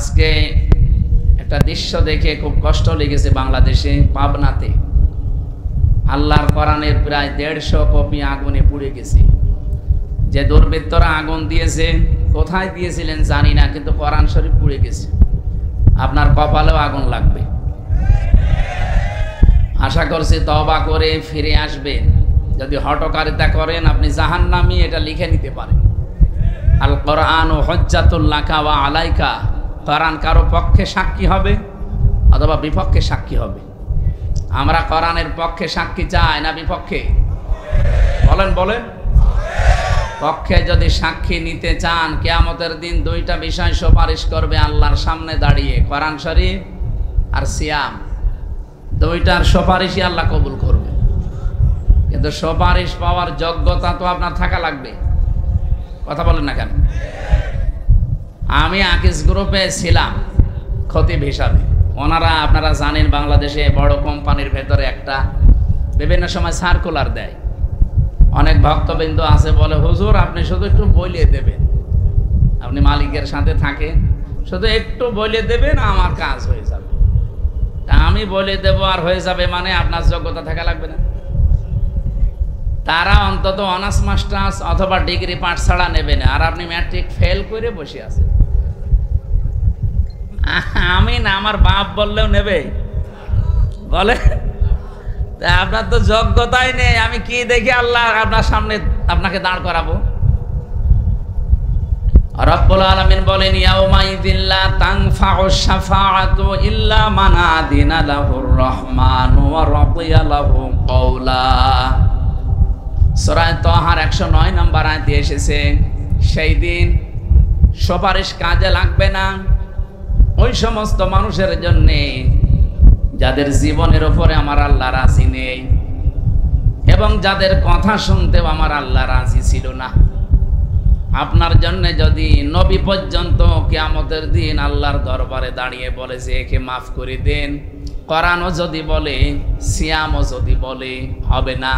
আজকে একটা দৃশ্য দেখে খুব কষ্ট লেগেছে। বাংলাদেশে পাবনাতে আল্লাহর কোরআনের প্রায় 150 কপি আগুনে পুড়ে গেছে। যে দুর্বৃত্তরা আগুন দিয়েছে, কোথায় দিয়েছিলেন জানি না, কিন্তু কোরআন শরীফ পুড়ে গেছে। আপনার কপালেও আগুন লাগবে। আশা করছি তওবা করে ফিরে আসবেন। যদি হঠকারিতা করেন আপনি জাহান্নামী, এটা লিখে নিতে পারেন। আল কোরআন হুজ্জাতুল লাকা ওয়া আলাইকা, কোরআন কারো পক্ষে সাক্ষী হবে অথবা বিপক্ষে সাক্ষী হবে। আমরা কোরআনের পক্ষে সাক্ষী চাই না বিপক্ষে? বলেন বলেন। পক্ষে যদি সাক্ষী নিতে চান, কিয়ামতের দিন দুইটা বিষয় সুপারিশ করবে আল্লাহর সামনে দাঁড়িয়ে, কোরআন শরীফ আর সিয়াম। দুইটার সুপারিশই আল্লাহ কবুল করবে। কিন্তু সুপারিশ পাওয়ার যোগ্যতা তো আপনার থাকা লাগবে। কথা বলেন না কেন? আমি আকিস গ্রুপে ছিলাম খতিব হিসাবে। ওনারা আপনারা জানেন বাংলাদেশে বড় কোম্পানির ভেতরে একটা বিভিন্ন সময় সার্কুলার দেয়। অনেক ভক্তবৃন্দ আছে বলে, হুজুর আপনি শুধু একটু বলিয়ে দেবেন, আপনি মালিকের সাথে থাকেন, শুধু একটু বলিয়ে দেবেন আমার কাজ হয়ে যাবে। আমি বলে দেব আর হয়ে যাবে মানে আপনার যোগ্যতা থাকা লাগবে না। তারা অন্তত অনার্স মাস্টার্স অথবা ডিগ্রি পাস ছাড়া নেবে না, আর আপনি ম্যাট্রিক ফেল করে বসে আছেন। আমি না, আমার বাপ বললেও নেবে? বলে আপনার তো যোগ্যতাই নেই, আমি কি দেখে আল্লাহ আপনার সামনে আপনাকে দাঁড় করাবো? রব্বুল আলামিন বলেন, ইয়াউমাইযিন লা তানফাউ শাফাআতু ইল্লা মান আযিনা লাহুর রহমানু ওয়া রাদিয়া লাহু কওলা। সূরা তাহার 109 নম্বর আয়াতে এসেছে, সেই দিন সুপারিশ কাজে লাগবে না ওই সমস্ত মানুষের জন্যে যাদের জীবনের উপরে আমার আল্লাহ রাজি নেই এবং যাদের কথা শুনতেও আমার আল্লাহ রাজি ছিল না। আপনার জন্য যদি নবী পর্যন্ত কিয়ামতের দিন আল্লাহর দরবারে দাঁড়িয়ে বলে যে একে মাফ করে দেন, কোরআনও যদি বলে, সিয়ামও যদি বলে, হবে না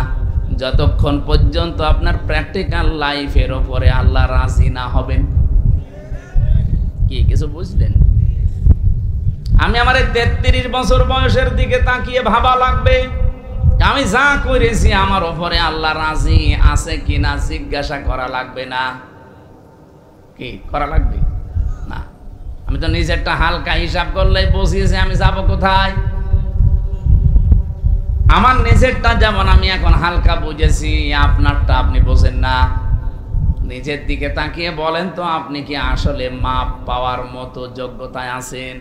যতক্ষণ পর্যন্ত আপনার প্র্যাকটিক্যাল লাইফের উপরে আল্লাহ রাজি না হবেন। কি কিছু বুঝলেন? আমি আমার 33 বছর বয়সের দিকে তাকিয়ে ভাবা লাগবে, আমি যা করেছি আমার উপরে আল্লাহ রাজি আছে কিনা জিজ্ঞাসা করা লাগবে না। কি করা লাগবে না? আমি তো নিজেরটা হালকা হিসাব করলেই বুঝিয়েছি আমি যাব কোথায়। আমার নিজেরটা যেমন আমি এখন হালকা বুঝেছি, আপনারটা আপনি বোঝেন না। নিজের দিকে তাকিয়ে বলেন তো, আপনি কি আসলে মাপ পাওয়ার মতো যোগ্যতায় আছেন?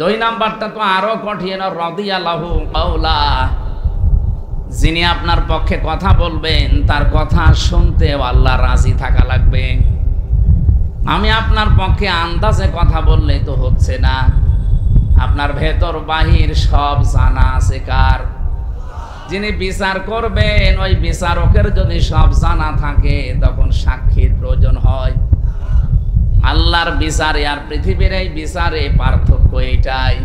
2 নাম্বারটা তো আরো কঠিন, রাদিয়াল্লাহু কাওলা। যিনি আপনার পক্ষে কথা বলবেন তার কথা শুনতেও আল্লাহ রাজি থাকা লাগবে। আমি আপনার পক্ষে আন্দাজে কথা বললে তো হচ্ছে না। আপনার ভেতর বাহির সব জানা আছে কার? যিনি বিচার করবেন ওই বিচারকের যদি সব জানা থাকে তখন সাক্ষীর প্রয়োজন হয়। আল্লাহর বিচারে আর পৃথিবীর এই বিচারে পার্থক্য এইটাই,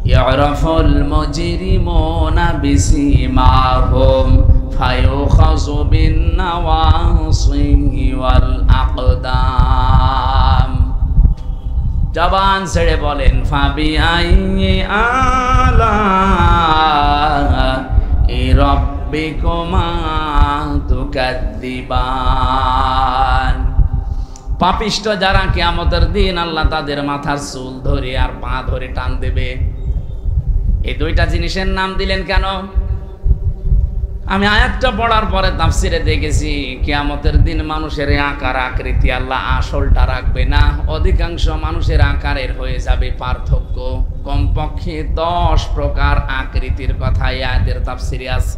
ইয়ারাফুল মুজরিমুনা বিসিমাহুম ফায়ুখাযু বিন নাওয়াসি ওয়াল আকদাম। জবান ছেড়ে বলেন, ফাবিআইয়ি আলাই রাব্বিকুমা তুকাদ্দিবান। পাপিষ্ট যারা, কিয়ামতের দিন আল্লাহ তাদের মাথার চুল ধরে আর পা ধরে টান দেবে। এই 2টা জিনিসের নাম দিলেন কেন? আমি আয়াতটা পড়ার পরে তাফসিরে দেখেছি, কিয়ামতের দিন মানুষের আকার আকৃতি আল্লাহ আসলটা রাখবে না, অধিকাংশ মানুষের আকারের হয়ে যাবে পার্থক্য। কমপক্ষে 10 প্রকার আকৃতির কথা এই আয়াতের তাফসিরে আছে।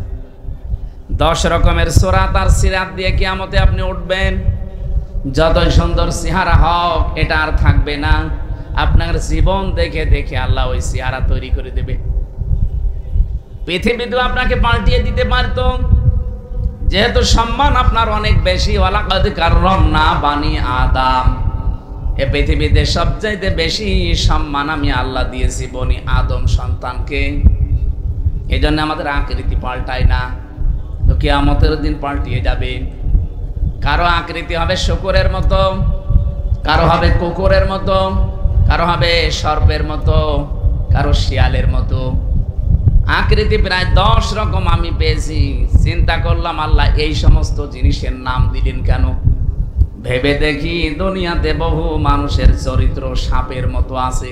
10 রকমের সূরাত আর সিরাত দিয়ে কিয়ামতে আপনি উঠবেন। যতই সুন্দর চেহারা হোক এটা আর থাকবে না। আপনার জীবন দেখে দেখে আল্লাহ ওই চেহারা তৈরি করে দেবে। পৃথিবীতে আপনাকে পাল্টিয়ে দিতে পারতো, যেহেতু সম্মান আপনার অনেক বেশি। ওয়ালাকাদ কাররামনা বানি আদম, এ পৃথিবীতে সবচাইতে বেশি সম্মান আমি আল্লাহ দিয়েছি বনি আদম সন্তানকে। এই জন্য আমাদের আকৃতি পাল্টায় না, তো কিয়ামতের দিন পাল্টিয়ে যাবে। কারো আকৃতি হবে শুকরের মতো, কারো হবে কুকুরের মতো, কারো হবে সর্পের মতো, কারো শিয়ালের মতো। আকৃতি প্রায় 10 রকম আমি পেয়েছি। চিন্তা করলাম, আল্লাহ এই সমস্ত জিনিসের নাম দিলেন কেন? ভেবে দেখি দুনিয়াতে বহু মানুষের চরিত্র সাপের মতো আছে।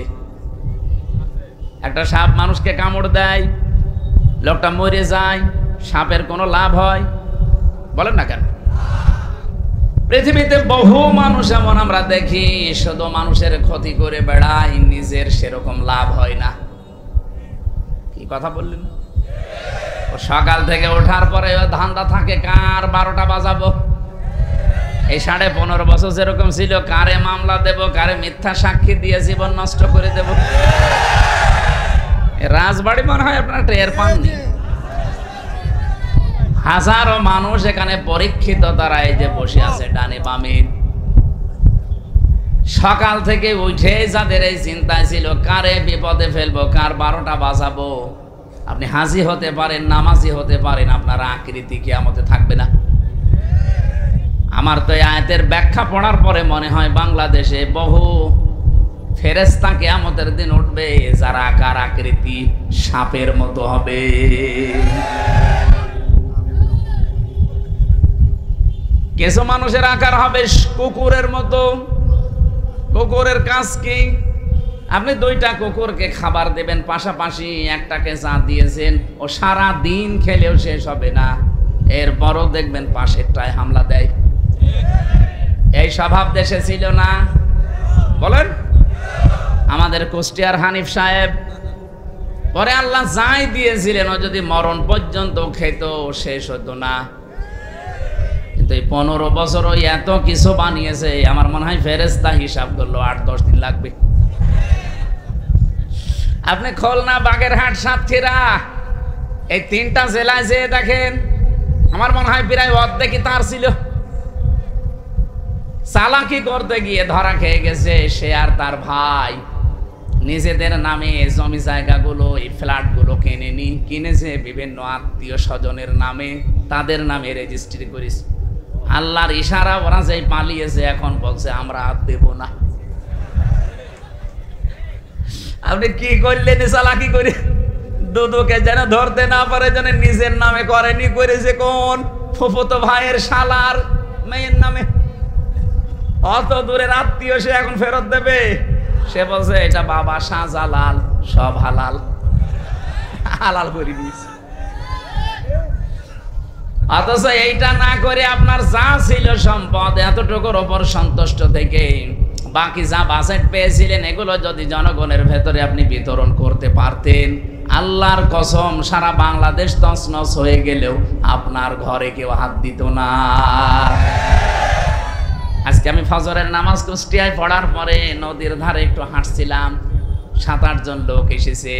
একটা সাপ মানুষকে কামড় দেয়, লোকটা মরে যায়, সাপের কোনো লাভ হয়? বলেন না কেন? পৃথিবীতে বহু মানুষ এমন আমরা দেখি শুধু মানুষের ক্ষতি করে বেড়ায়, নিজের সেরকম লাভ হয় না। কি কথা বললেন? ও সকাল থেকে ওঠার পরে ধান্দা থাকে কার 12টা বাজাবো। এই 15.5 বছর যেরকম ছিল, কারে মামলা দেব, কারে মিথ্যা সাক্ষী দিয়ে জীবন নষ্ট করে দেব। রাজবাড়ি মনে হয় আপনারা টের পাননি। হাজারো মানুষ এখানে পরীক্ষিত, তারা এই যে বসে আছে ডানে বামে। সকাল থেকে উঠে যাদের এই চিন্তায় ছিল কারে বিপদে ফেলবো, কার 12টা বাজাবো। আপনি হাজি হতে পারেন, নামাজি হতে পারেন, আপনার আকৃতি কিয়ামতে থাকবে না। আমার তো এই আয়াতের ব্যাখ্যা পড়ার পরে মনে হয় বাংলাদেশে বহু ফেরেশতা কিয়ামতের দিন উঠবে যারা আকার আকৃতি সাপের মতো হবে। কিছু মানুষের আকার হবে কুকুরের মতো। কুকুরের কাজ কি? আপনি 2টা কুকুরকে খাবার দেবেন পাশাপাশি, একটাকে চা দিয়েছেন, ও সারা দিন খেলেও শেষ হবে না, এরপরও দেখবেন পাশেরটায় হামলা দেয়। এই স্বভাব দেশে ছিল না? বলেন। আমাদের কুষ্টিয়ার হানিফ সাহেব, পরে আল্লাহ যাই দিয়েছিলেন, ও যদি মরণ পর্যন্ত খেত শেষ হতো না। কিন্তু এই 15 বছর ওই এত কিছু বানিয়েছে, আমার মনে হয় ফেরেশতা হিসাব করলো 8-10 দিন লাগবে। আপনি খুলনা, বাগেরহাট, সাতক্ষীরা, এই 3টা জেলায় যে দেখেন, আমার মনে হয় প্রায় অর্ধেকই তার ছিল। চালাকি করতে গিয়ে ধরা খেয়ে গেছে সে আর তার ভাই। নিজেদের নামে জমি জায়গাগুলো, এই ফ্ল্যাটগুলো কিনেছে বিভিন্ন আত্মীয় স্বজনের নামে, তাদের নামে রেজিস্ট্রি করেছে। আল্লাহর ইশারা ওরা যেই পালিয়েছে, এখন বলছে আমরা আর দেব না। আপনি কি করলেন চালাকি করে? দুদুকে যেন ধরতে না পারে, যেন নিজের নামে করেনি, করেছে কোন ফুফুতো ভাইয়ের শালার মেয়ের নামে। অত দূরের আত্মীয়, সে এখন ফেরত দেবে? সে বলছে এটা বাবা শাহজালাল, সব হালাল, হালাল করে দিয়েছে। অথচ এইটা না করে আপনার যা ছিল সম্পদ, এতটুকুর ওপর সন্তুষ্ট থেকে বাকি যা বাজেট পেয়েছিলেন, এগুলো যদি জনগণের ভেতরে আপনি বিতরণ করতে পারতেন, আল্লাহর কসম সারা বাংলাদেশ তছনছ হয়ে গেলেও আপনার ঘরে কেউ হাত দিত না। আজকে আমি ফজরের নামাজ কুষ্টিয়ায় পড়ার পরে নদীর ধারে একটু হাঁটছিলাম, 7-8 জন লোক এসেছে।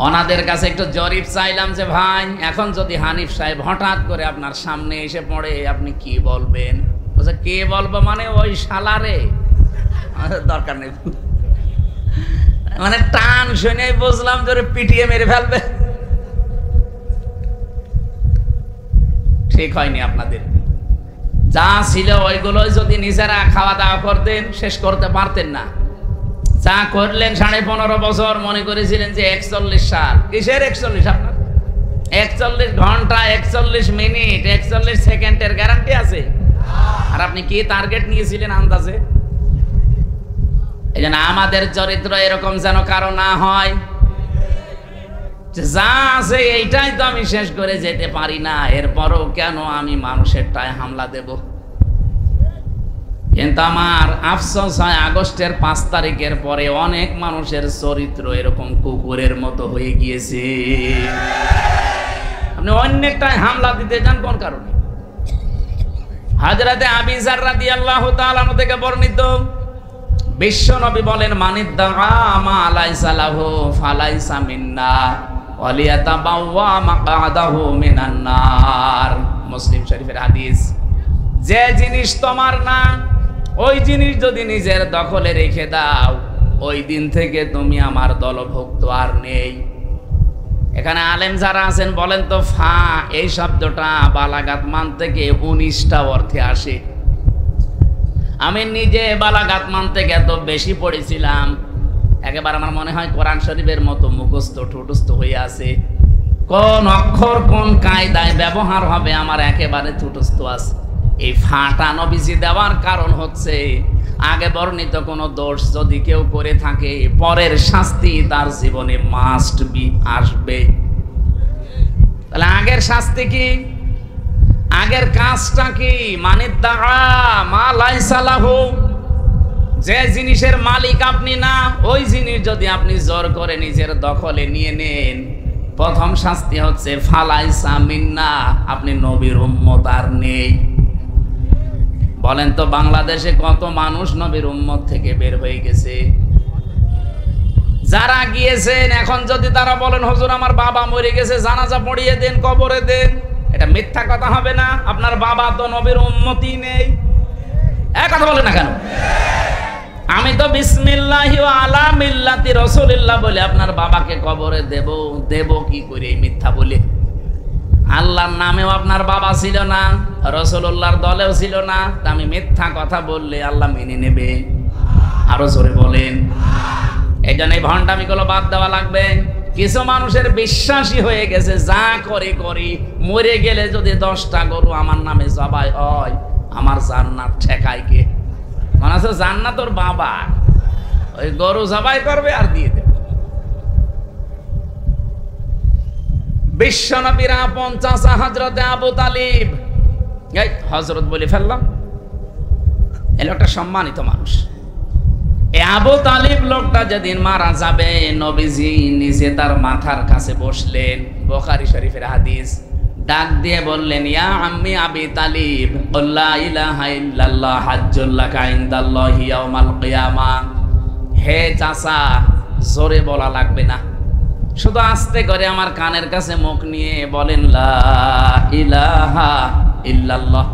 ওনাদের কাছে একটু জরিপ চাইলাম যে ভাই, এখন যদি হানিফ সাহেব হঠাৎ করে আপনার সামনে এসে পড়ে, আপনি কি বলবেন? বলছে কে বলবো মানে ওই শালারে, দরকার নেই। মানে টান শুনে বুঝলাম যে পিটিয়ে মেরে ফেলবে। ঠিক হয়নি আপনাদের। যা ছিল ওইগুলো যদি নিজেরা খাওয়া দাওয়া করতেন, শেষ করতে পারতেন না। যা করলেন 15.5 বছর, মনে করেছিলেন যে 41 সাল। কিসের 41? আপনার 41 ঘন্টা, 41 মিনিট, 41 সেকেন্ডের গ্যারান্টি আছে? আর আপনি কি টার্গেট নিয়েছিলেন আন্দাজে? এই জন্য আমাদের চরিত্র এরকম যেন কারো না হয়, যা আছে এইটাই তো আমি শেষ করে যেতে পারি না, এরপরও কেন আমি মানুষের টায় হামলা দেব? কিন্তু আমার আফসোস হয়, আগস্টের 5 তারিখের পরে অনেক মানুষের চরিত্র এরকম কুকুরের মতো হয়ে গিয়েছে। আপনি অন্যটায় হামলা দিতে যান কোন কারণে? হযরতে আবু যর রাদিয়াল্লাহু তাআলা থেকে বর্ণিত, বিশ্ব নবী বলেন, মানিদ্দাআ মা লাইসা লাহু ফালাইসা মিন্না ওয়ালিয়াতাবাওয়া মাকআদাহু মিনান নার। মুসলিম শরীফের হাদিস। যে জিনিস তোমার না, ওই জিনিস যদি নিজের দখলে রেখে দাও, ওই দিন থেকে তুমি আমার দলভুক্ত আর নেই। এখানে আলেম যারা আছেন বলেন তো, ফা এই শব্দটা বালাগাত মান থেকে 19টা অর্থে আসে। আমি নিজে বালাগাত মানতে এত বেশি পড়েছিলাম, একেবারে আমার মনে হয় কোরআন শরীফের মতো মুখস্থ ঠুটস্থ হয়ে আছে। কোন অক্ষর কোন কায়দায় ব্যবহার হবে আমার একেবারে ঠুটস্থ আছে। এই ফাটা নবীজি দেওয়ার কারণ হচ্ছে আগে বর্ণিত কোনো দোষ যদি কেউ করে থাকে পরের শাস্তি তার জীবনে মাস্ট বি আসবে। তাহলে আগের শাস্তি কি? আগের কাজটা কি? মানে দাআ মা লাইসা লাহু, যে জিনিসের মালিক আপনি না ওই জিনিস যদি আপনি জোর করে নিজের দখলে নিয়ে নেন, প্রথম শাস্তি হচ্ছে ফালাইসা মিন্না, আপনি নবীর উম্মত আর নেই। বলেন তো বাংলাদেশে কত মানুষ নবীর উম্মত থেকে বের হয়ে গেছে? যারা গিয়েছেন এখন যদি তারা বলেন হুজুর আমার বাবা মরে গেছে, জানাজা পড়িয়ে দেন, কবরে দেন, এটা মিথ্যা কথা হবে না? আপনার বাবা তো নবীর উম্মতই নেই, এক কথা বলে না কেন? আমি তো বিসমিল্লাহি ওয়া আলা মিল্লাতি রাসূলিল্লাহ বলে আপনার বাবাকে কবরে দেব কি করে মিথ্যা বলে? আল্লাহর নামেও আপনার বাবা ছিল না, রাসূলুল্লাহর দলেও ছিল না, তা আমি মিথ্যা কথা বললে আল্লাহ মেনে নেবে? আরো জোরে বলেন। এই জন্য এই ভণ্ডামিগুলো বাদ দেওয়া লাগবে। কিছু মানুষের বিশ্বাসী হয়ে গেছে যা করে করি, মরে গেলে যদি 10টা গরু আমার নামে জবাই হয় আমার জান্নাত ঠেকায় কে? মনে আছে জান্নাত ওর বাবা, ওই গরু জবাই করবে আর দিয়ে দেবে। বিশ্বনবীর আপন চাচা হযরতে আবু তালিব, এই হযরত বলে ফেললাম, এলো একটা সম্মানিত মানুষ। এই আবু তালিব লোকটা যেদিন মারা যাবে নবীজি নিজে তার মাথার কাছে বসলেন, বুখারী শরীফের হাদিস। ডাক দিয়ে বললেন ইয়া আম্মি আবি তালিব লা ইলাহা ইল্লাল্লাহ হাজ্জুল লাকা ইনদাল্লাহি ইয়াউমাল কিয়ামাহ। হে চাচা, জোরে বলা লাগবে না, শুধু আস্তে করে আমার কানের কাছে মুখ নিয়ে বলেন লা ইলাহা ইল্লাল্লাহ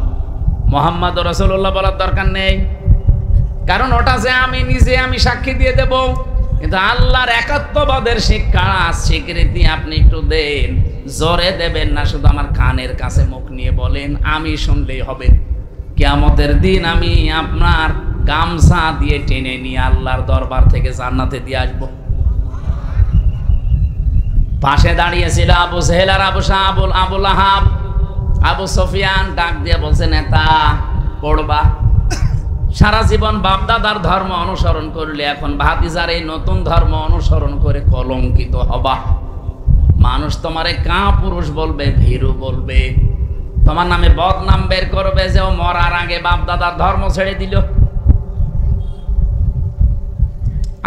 মুহাম্মাদুর রাসূলুল্লাহ বলার দরকার নেই, কারণ ওটা যে আমি নিজে আমি সাক্ষী দিয়ে দেব। কিন্তু আল্লাহর একাত্মবাদের শিক্ষা স্বীকৃতি আপনি একটু দেন, জোরে দেবেন না, শুধু আমার কানের কাছে মুখ নিয়ে বলেন, আমি শুনলেই হবে। কিয়ামতের দিন আমি আপনার গামছা দিয়ে টেনে নিয়ে আল্লাহর দরবার থেকে জান্নাতে দিয়ে আসবো। পাশে দাঁড়িয়েছিল আবু জেহেল আর আবু লাহাব, আবু সুফিয়ান। ডাক দিয়ে বলছে নেতা পড়বা, সারা জীবন বাপদাদার ধর্ম অনুসরণ করলে এখন ভাতিজার এই নতুন ধর্ম অনুসরণ করে কলঙ্কিত হবা। মানুষ তোমারে কাপুরুষ বলবে, ভীরু বলবে, তোমার নামে বদনাম বের করবে যে ও মরার আগে বাপদাদার ধর্ম ছেড়ে দিল।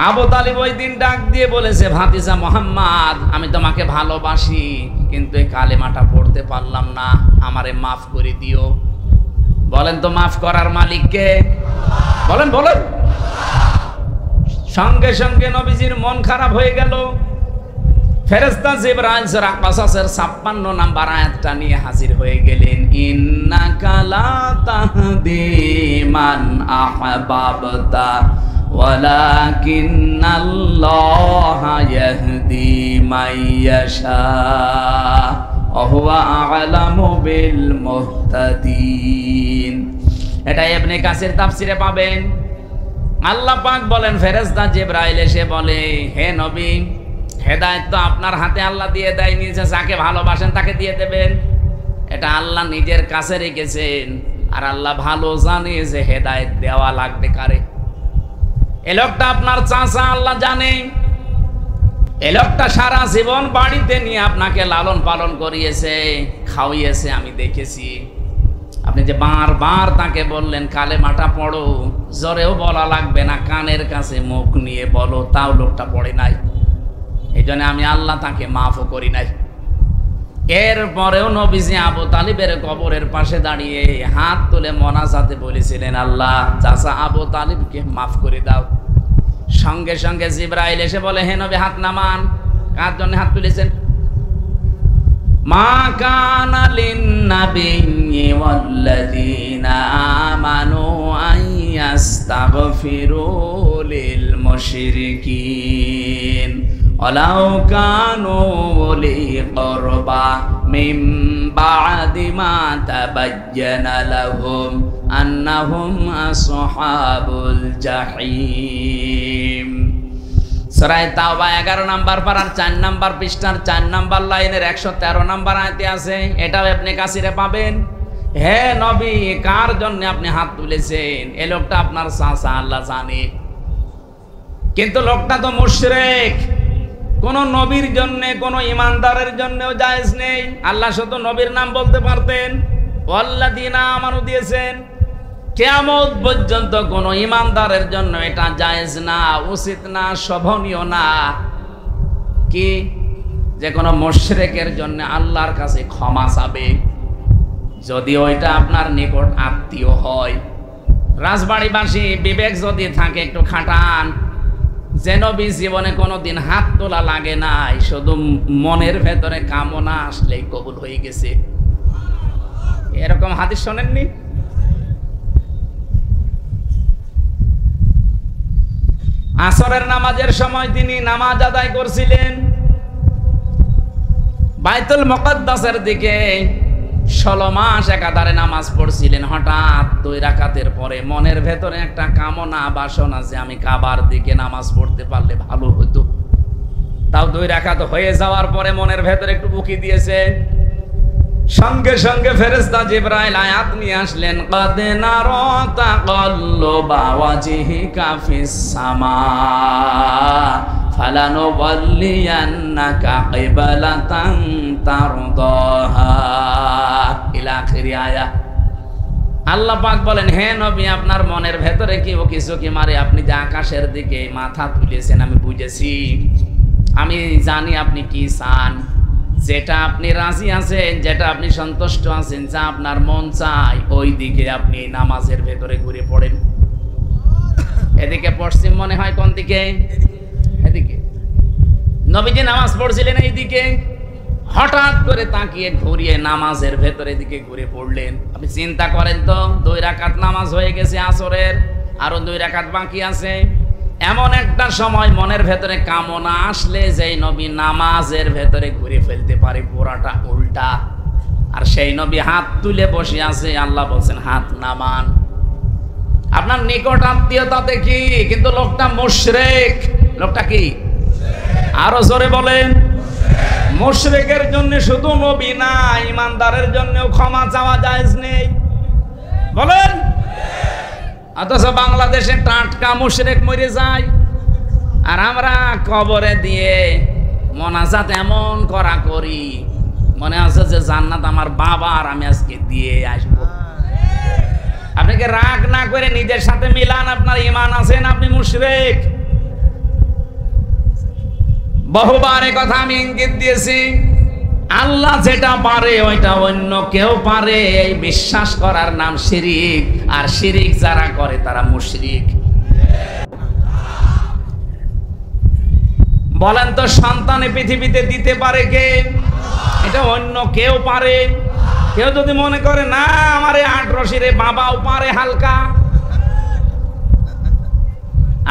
আবু তালিব ওই দিন ডাক দিয়ে বলেছে ভাতিজা মুহাম্মদ, আমি তোমাকে ভালোবাসি কিন্তু এই কালেমাটা পড়তে পারলাম না, আমারে মাফ করে দিও। বলেন তো মাফ করার মালিক কে? বলেন বলেন। সঙ্গে সঙ্গে নবীজির মন খারাপ হয়ে গেল। ফেরেশতা জিবরাইল সূরা কাসাসের 56 নাম্বার আয়াতটা নিয়ে হাজির হয়ে গেলেন। ইন্নাকা লা তাহদি মান আহবাবতা ওয়ালাকিন্নাল্লাহা ইয়াহদি মাইয়াশা ওয়া হুয়া আ'লামু বিল মুহতাদিন। এটা ইবনে কাসির তাফসিরে পাবেন। আল্লাহ পাক বলেন ফেরেশতা জিবরাইল এসে বলে, হে নবী, হেদায়েত তো আপনার হাতে আল্লাহ দিয়ে দেয়নি যে যাকে ভালোবাসেন তাকে দিয়ে দেবেন। এটা আল্লাহ নিজের কাছে রেখেছেন, আর আল্লাহ ভালো জানে যে হেদায়েত দেওয়া লাগবে কারে। এ লোকটা আপনার চাচা, আল্লাহ জানে। এ লোকটা সারা জীবন বাড়িতে নিয়ে আপনাকে লালন পালন করিয়েছে, খাওয়িয়েছে, আমি দেখেছি। আপনি যে বারবার তাকে বললেন কালেমাটা পড়ো, জোরেও বলা লাগবে না, কানের কাছে মুখ নিয়ে বলো, তাও লোকটা পড়ে নাই। এই জন্য আমি আল্লাহ তাকে মাফও করি নাই। এরপরেও নবীজি আবু তালিবের কবরের পাশে দাঁড়িয়ে হাত তুলে মোনাজাতে বলেছিলেন, আল্লাহ চাচা আবু তালিবকে মাফ করে দাও। সঙ্গে সঙ্গে জিবরাইল এসে বলে, হে নবী হাত নামান। কার জন্য হাত তুলেছেন? মা কানা লিন-নাবিয়্যি ওয়াল্লাযীনা আমানু আইয়াস্তাগফিরু লিল মুশরিকিন ওয়ালাউ কানু উলি কুরবা মিন বা'দি মা তাবায়্যানা লাহুম আন্নাহুম আসহাবুল জাহিম। সূরা তাওবা 11 নম্বর পারার 4 নম্বর পৃষ্ঠার 4 নম্বর লাইনের 113 নম্বর আয়াতে আছে। এটাও ইবনে কাসিরে পাবেন। হে নবী, কার জন্য আপনি হাত তুলেছেন? এই লোকটা আপনার চাচা, আল্লাহ জানে, কিন্তু লোকটা তো মুশরিক। কোন নবীর জন্য, কোন ইমানদারের জন্যও জায়েজ নেই। আল্লাহ শুধু নবীর নাম বলতে পারতেন, ওয়াল্লাযীনা আমানু দিয়েছেন। কিয়ামত পর্যন্ত কোন ইমানদারের জন্য এটা জায়েজ না, উচিত না, শোভনীয় না কি যে কোনো মুশরিকের জন্য আল্লাহর কাছে ক্ষমা চাবে, যদি ওইটা আপনার নিকট আত্মীয় হয়। রাজবাড়িবাসী বিবেক যদি থাকে একটু খাটান, যে নবী জীবনে কোনোদিন হাত তোলা লাগে নাই, শুধু মনের ভেতরে কামনা আসলেই কবুল হয়ে গেছে, এরকম হাদিস শোনেননি? আসরের নামাজের সময় তিনি নামাজ আদায় করছিলেন বাইতুল মুকাদ্দাসের দিকে। 16 মাস একাধারে নামাজ পড়ছিলেন। হঠাৎ 2 রাকাতের পরে মনের ভেতরে একটা কামনা, বাসনা যে আমি কাবার দিকে নামাজ পড়তে পারলে ভালো হতো। তাও 2 রাকাত হয়ে যাওয়ার পরে মনের ভেতরে একটু উকি দিয়েছে। সঙ্গে সঙ্গে ফেরেশতা জিবরাইল আয়াত নিয়ে আসলেন, কাদ নারা তাকাল্লুবা ওয়াজহিকা ফিস সামা ফালানুওয়াল্লিয়ান্নাকা কিবলাতান তারদাহা ইলা আখির আয়াত। আল্লাহ পাক বলেন, হে নবী, আপনার মনের ভেতরে কি ও কিছু কি মারে? আপনি যে আকাশের দিকে মাথা তুলেছেন আমি বুঝেছি, আমি জানি আপনি কি চান। যেটা আপনি রাজি আছেন, যেটা আপনি সন্তুষ্ট আছেন, যা আপনার মন চায় ওই দিকে আপনি নামাজের ভেতরে ঘুরে পড়েন। এদিকে পশ্চিম মনে হয়, কোন দিকে? এদিকে। নবীজি নামাজ পড়ছিলেন এইদিকে, হঠাৎ করে তাকিয়ে ঘুরিয়ে নামাজের ভেতরে দিকে ঘুরে পড়লেন। আপনি চিন্তা করেন তো, 2 রাকাত নামাজ হয়ে গেছে আসরের, আরো 2 রাকাত বাকি আছে। এমন একটা সময় মনের ভেতরে কামনা আসলে যেই নবী নামাজের ভেতরে ঘুরে ফেলতে পারে পুরাটা উল্টা, আর সেই নবী হাত তুলে বসে আছে। আল্লাহ বলছেন হাত নামান। আপনার নিকট আত্মীয়তা দেখি, কিন্তু লোকটা মুশরিক। লোকটা কি? আরো জোরে বলেন। মুশরিকের জন্য শুধু নবী না, ইমানদারের জন্যও ক্ষমা চাওয়া জায়েজ নেই। বলেন। অথচ বাংলাদেশে টাটকা মুশরিক মরে যায়, আর আমরা কবরে দিয়ে মোনাজাত এমন করা করি, মনে আছে যে জান্নাত আমার বাবার, আমি আজকে দিয়ে আসবো। আপনাকে রাগ না করে নিজের সাথে মিলান, আপনার ঈমান আছেন, আপনি মুশরিক। বহুবার এ কথা আমি ইঙ্গিত দিয়েছি। আল্লাহ যেটা পারে ওইটা অন্য কেউ পারে, এই বিশ্বাস করার নাম শিরিক। আর শিরিক যারা করে তারা মুশরিক। বলেন তো, সন্তানে পৃথিবীতে দিতে পারে কে? এটা অন্য কেউ পারে। কেউ যদি মনে করে না আমারে 8 রশিরে বাবাও পারে হালকা,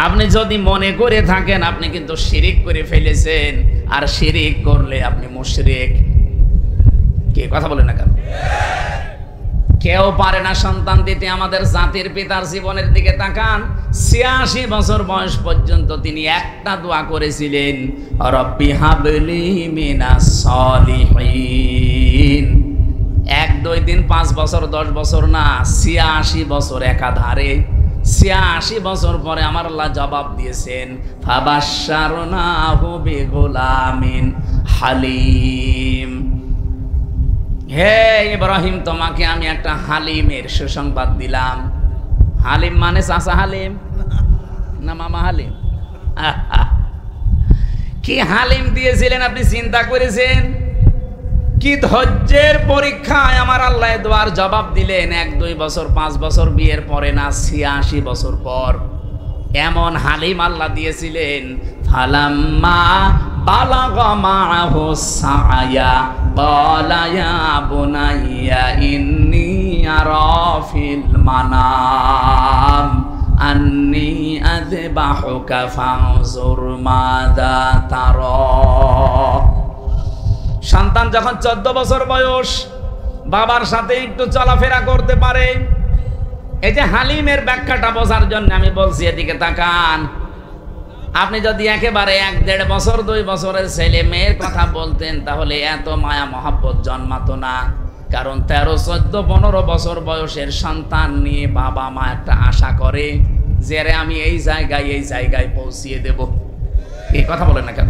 আপনি যদি মনে করে থাকেন আপনি কিন্তু শিরিক করে ফেলেছেন। আর শিরিক করলে আপনি মুশরিক। কে কথা বলে না কেন? কেউ পারে না সন্তান দিতে। আমাদের জাতির পিতার জীবনের দিকে তাকান। 86 বছর বয়স পর্যন্ত তিনি একটা দোয়া করেছিলেন, রব্বি হাবলি মিনাস সলিহিন। 1 2 দিন 5 বছর 10 বছর না, 86 বছর একাধারে। 86 বছর পরে আমার আল্লাহ জবাব দিয়েছেন, ফাবাশশারনাহু বিগুলামিন হালিম। হে ইব্রাহিম, তোমাকে আমি একটা হালিমের সুসংবাদ দিলাম। হালিম মানে চাচা হালিম না মামা হালিম? কি হালিম দিয়েছিলেন আপনি চিন্তা করেছেন? কি ধৈর্যের পরীক্ষায় আমার আল্লাহ দোয়ার জবাব দিলেন। 1 2 বছর 5 বছর বিয়ের পরে না, 86 বছর পর এমন হালিম আল্লাহ দিয়েছিলেন। ফালাম্মা বালাগা মাআহু সাআয়া ক্বালা ইয়া বুনাইয়া ইন্নী আরা ফিল মানাম আন্নী আযবাহুকা ফানজুর মাযা তারা। সন্তান যখন 14 বছর বয়স, বাবার সাথে একটু চলাফেরা করতে পারে। এই যে হালিমের ব্যাখ্যাটা বোঝার জন্য আমি বলছি, এদিকে তাকান। আপনি যদি একেবারে 1-1.5 বছর 2 বছরের ছেলে মেয়ের কথা বলতেন তাহলে এত মায়া মহব্বত জন্মাতো না। কারণ 13, 14, 15 বছর বয়সের সন্তান নিয়ে বাবা মা একটা আশা করে যে আমি এই জায়গায় পৌঁছিয়ে দেব। এই কথা বলেন না কেন?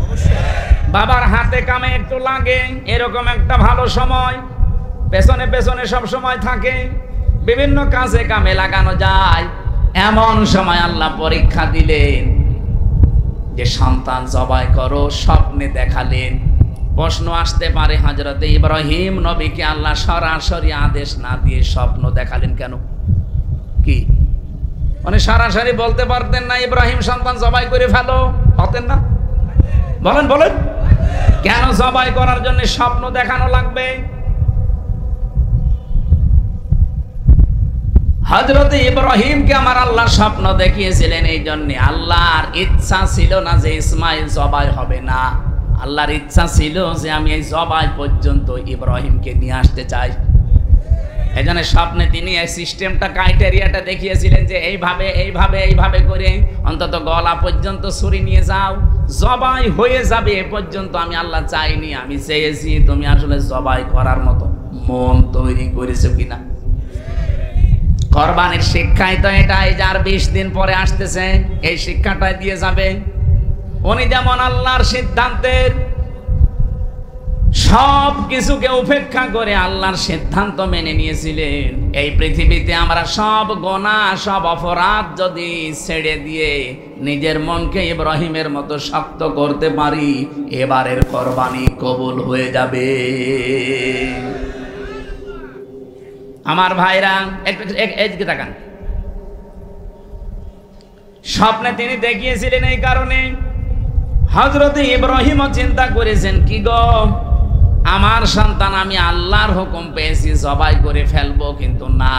বাবার হাতে কামে একটু লাগে, এরকম একটা ভালো সময় পেছনে পেছনে সব সময় থাকে, বিভিন্ন কাজে কামে লাগানো যায়। এমন সময় আল্লাহ পরীক্ষা দিলেন যে সন্তান জবাই করো, স্বপ্নে দেখালেন। প্রশ্ন আসতে পারে, হযরতে ইব্রাহিম নবীকে আল্লাহ সরাসরি আদেশ না দিয়ে স্বপ্ন দেখালেন কেন? কি মানে সরাসরি বলতে পারতেন না ইব্রাহিম সন্তান জবাই করে ফেলো? হতেন না? বলেন বলেন, কেন জবাই করার জন্য স্বপ্ন দেখানো লাগবে? হযরতে ইব্রাহিমকে আমার আল্লাহ স্বপ্ন দেখিয়েছিলেন এই জন্য। আল্লাহর ইচ্ছা ছিল না যে ইসমাইল জবাই হবে না, আল্লাহর ইচ্ছা ছিল যে আমি এই জবাই পর্যন্ত ইব্রাহিমকে নিয়ে আসতে চাই। এই জন্য স্বপ্নে তিনি এই সিস্টেমটা, ক্রাইটেরিয়াটা দেখিয়েছিলেন যে এইভাবে করে অন্তত গলা পর্যন্ত ছুরি নিয়ে যাও, জবাই হয়ে যাবে এ পর্যন্ত আমি আল্লাহ চাইনি, আমি চেয়েছি তুমি আসলে জবাই করার মতো মন তৈরি করেছো কিনা। কোরবানির শিক্ষাই তো এটাই, যার 20 দিন পরে আসতেছে এই শিক্ষাটাই দিয়ে যাবে। উনি যেমন আল্লাহর সিদ্ধান্তের সব কিছুকে উপেক্ষা করে আল্লাহর সিদ্ধান্ত মেনে নিয়েছিলেন। এই পৃথিবীতে আমরা সব গুনাহ, সব অপরাধ যদি ছেড়ে দিয়ে নিজের মনকে ইব্রাহিমের মতো শক্ত করতে পারি, এবারের কোরবানি কবুল হয়ে যাবে। আমার ভাইরা একদিকে তাকান। স্বপ্নে তিনি দেখিয়েছিলেন এই কারণে হযরতে ইব্রাহিমও চিন্তা করেছেন, কি গো আমার সন্তান আমি আল্লাহর হুকুম পেয়েছি জবাই করে ফেলবো, কিন্তু না,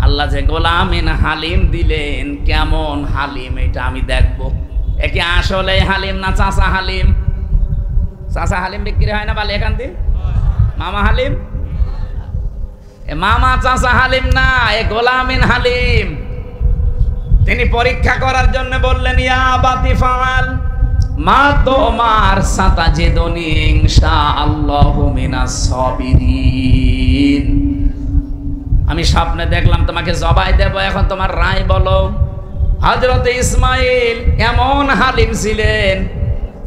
আল্লাহ যে গোলামিন হালিম দিলেন, কেমন হালিম এটা আমি দেখবো। একে আসলে হালিম না চাচা হালিম? চাচা হালিম বিক্রি হয় না বলে এখান থেকে? মামা হালিম? মামা চাচা হালিম না, এ গোলামিন হালিম। তিনি পরীক্ষা করার জন্য বললেন, ইয়া বাতি ফাল মা তোমার সাতাজিদুনি ইনশাআল্লাহু মিনাস সাবিরিন। আমি স্বপ্নে দেখলাম তোমাকে জবাই দেব, এখন তোমার রায় বলো। হযরতে ইসমাইল এমন হালিম ছিলেন,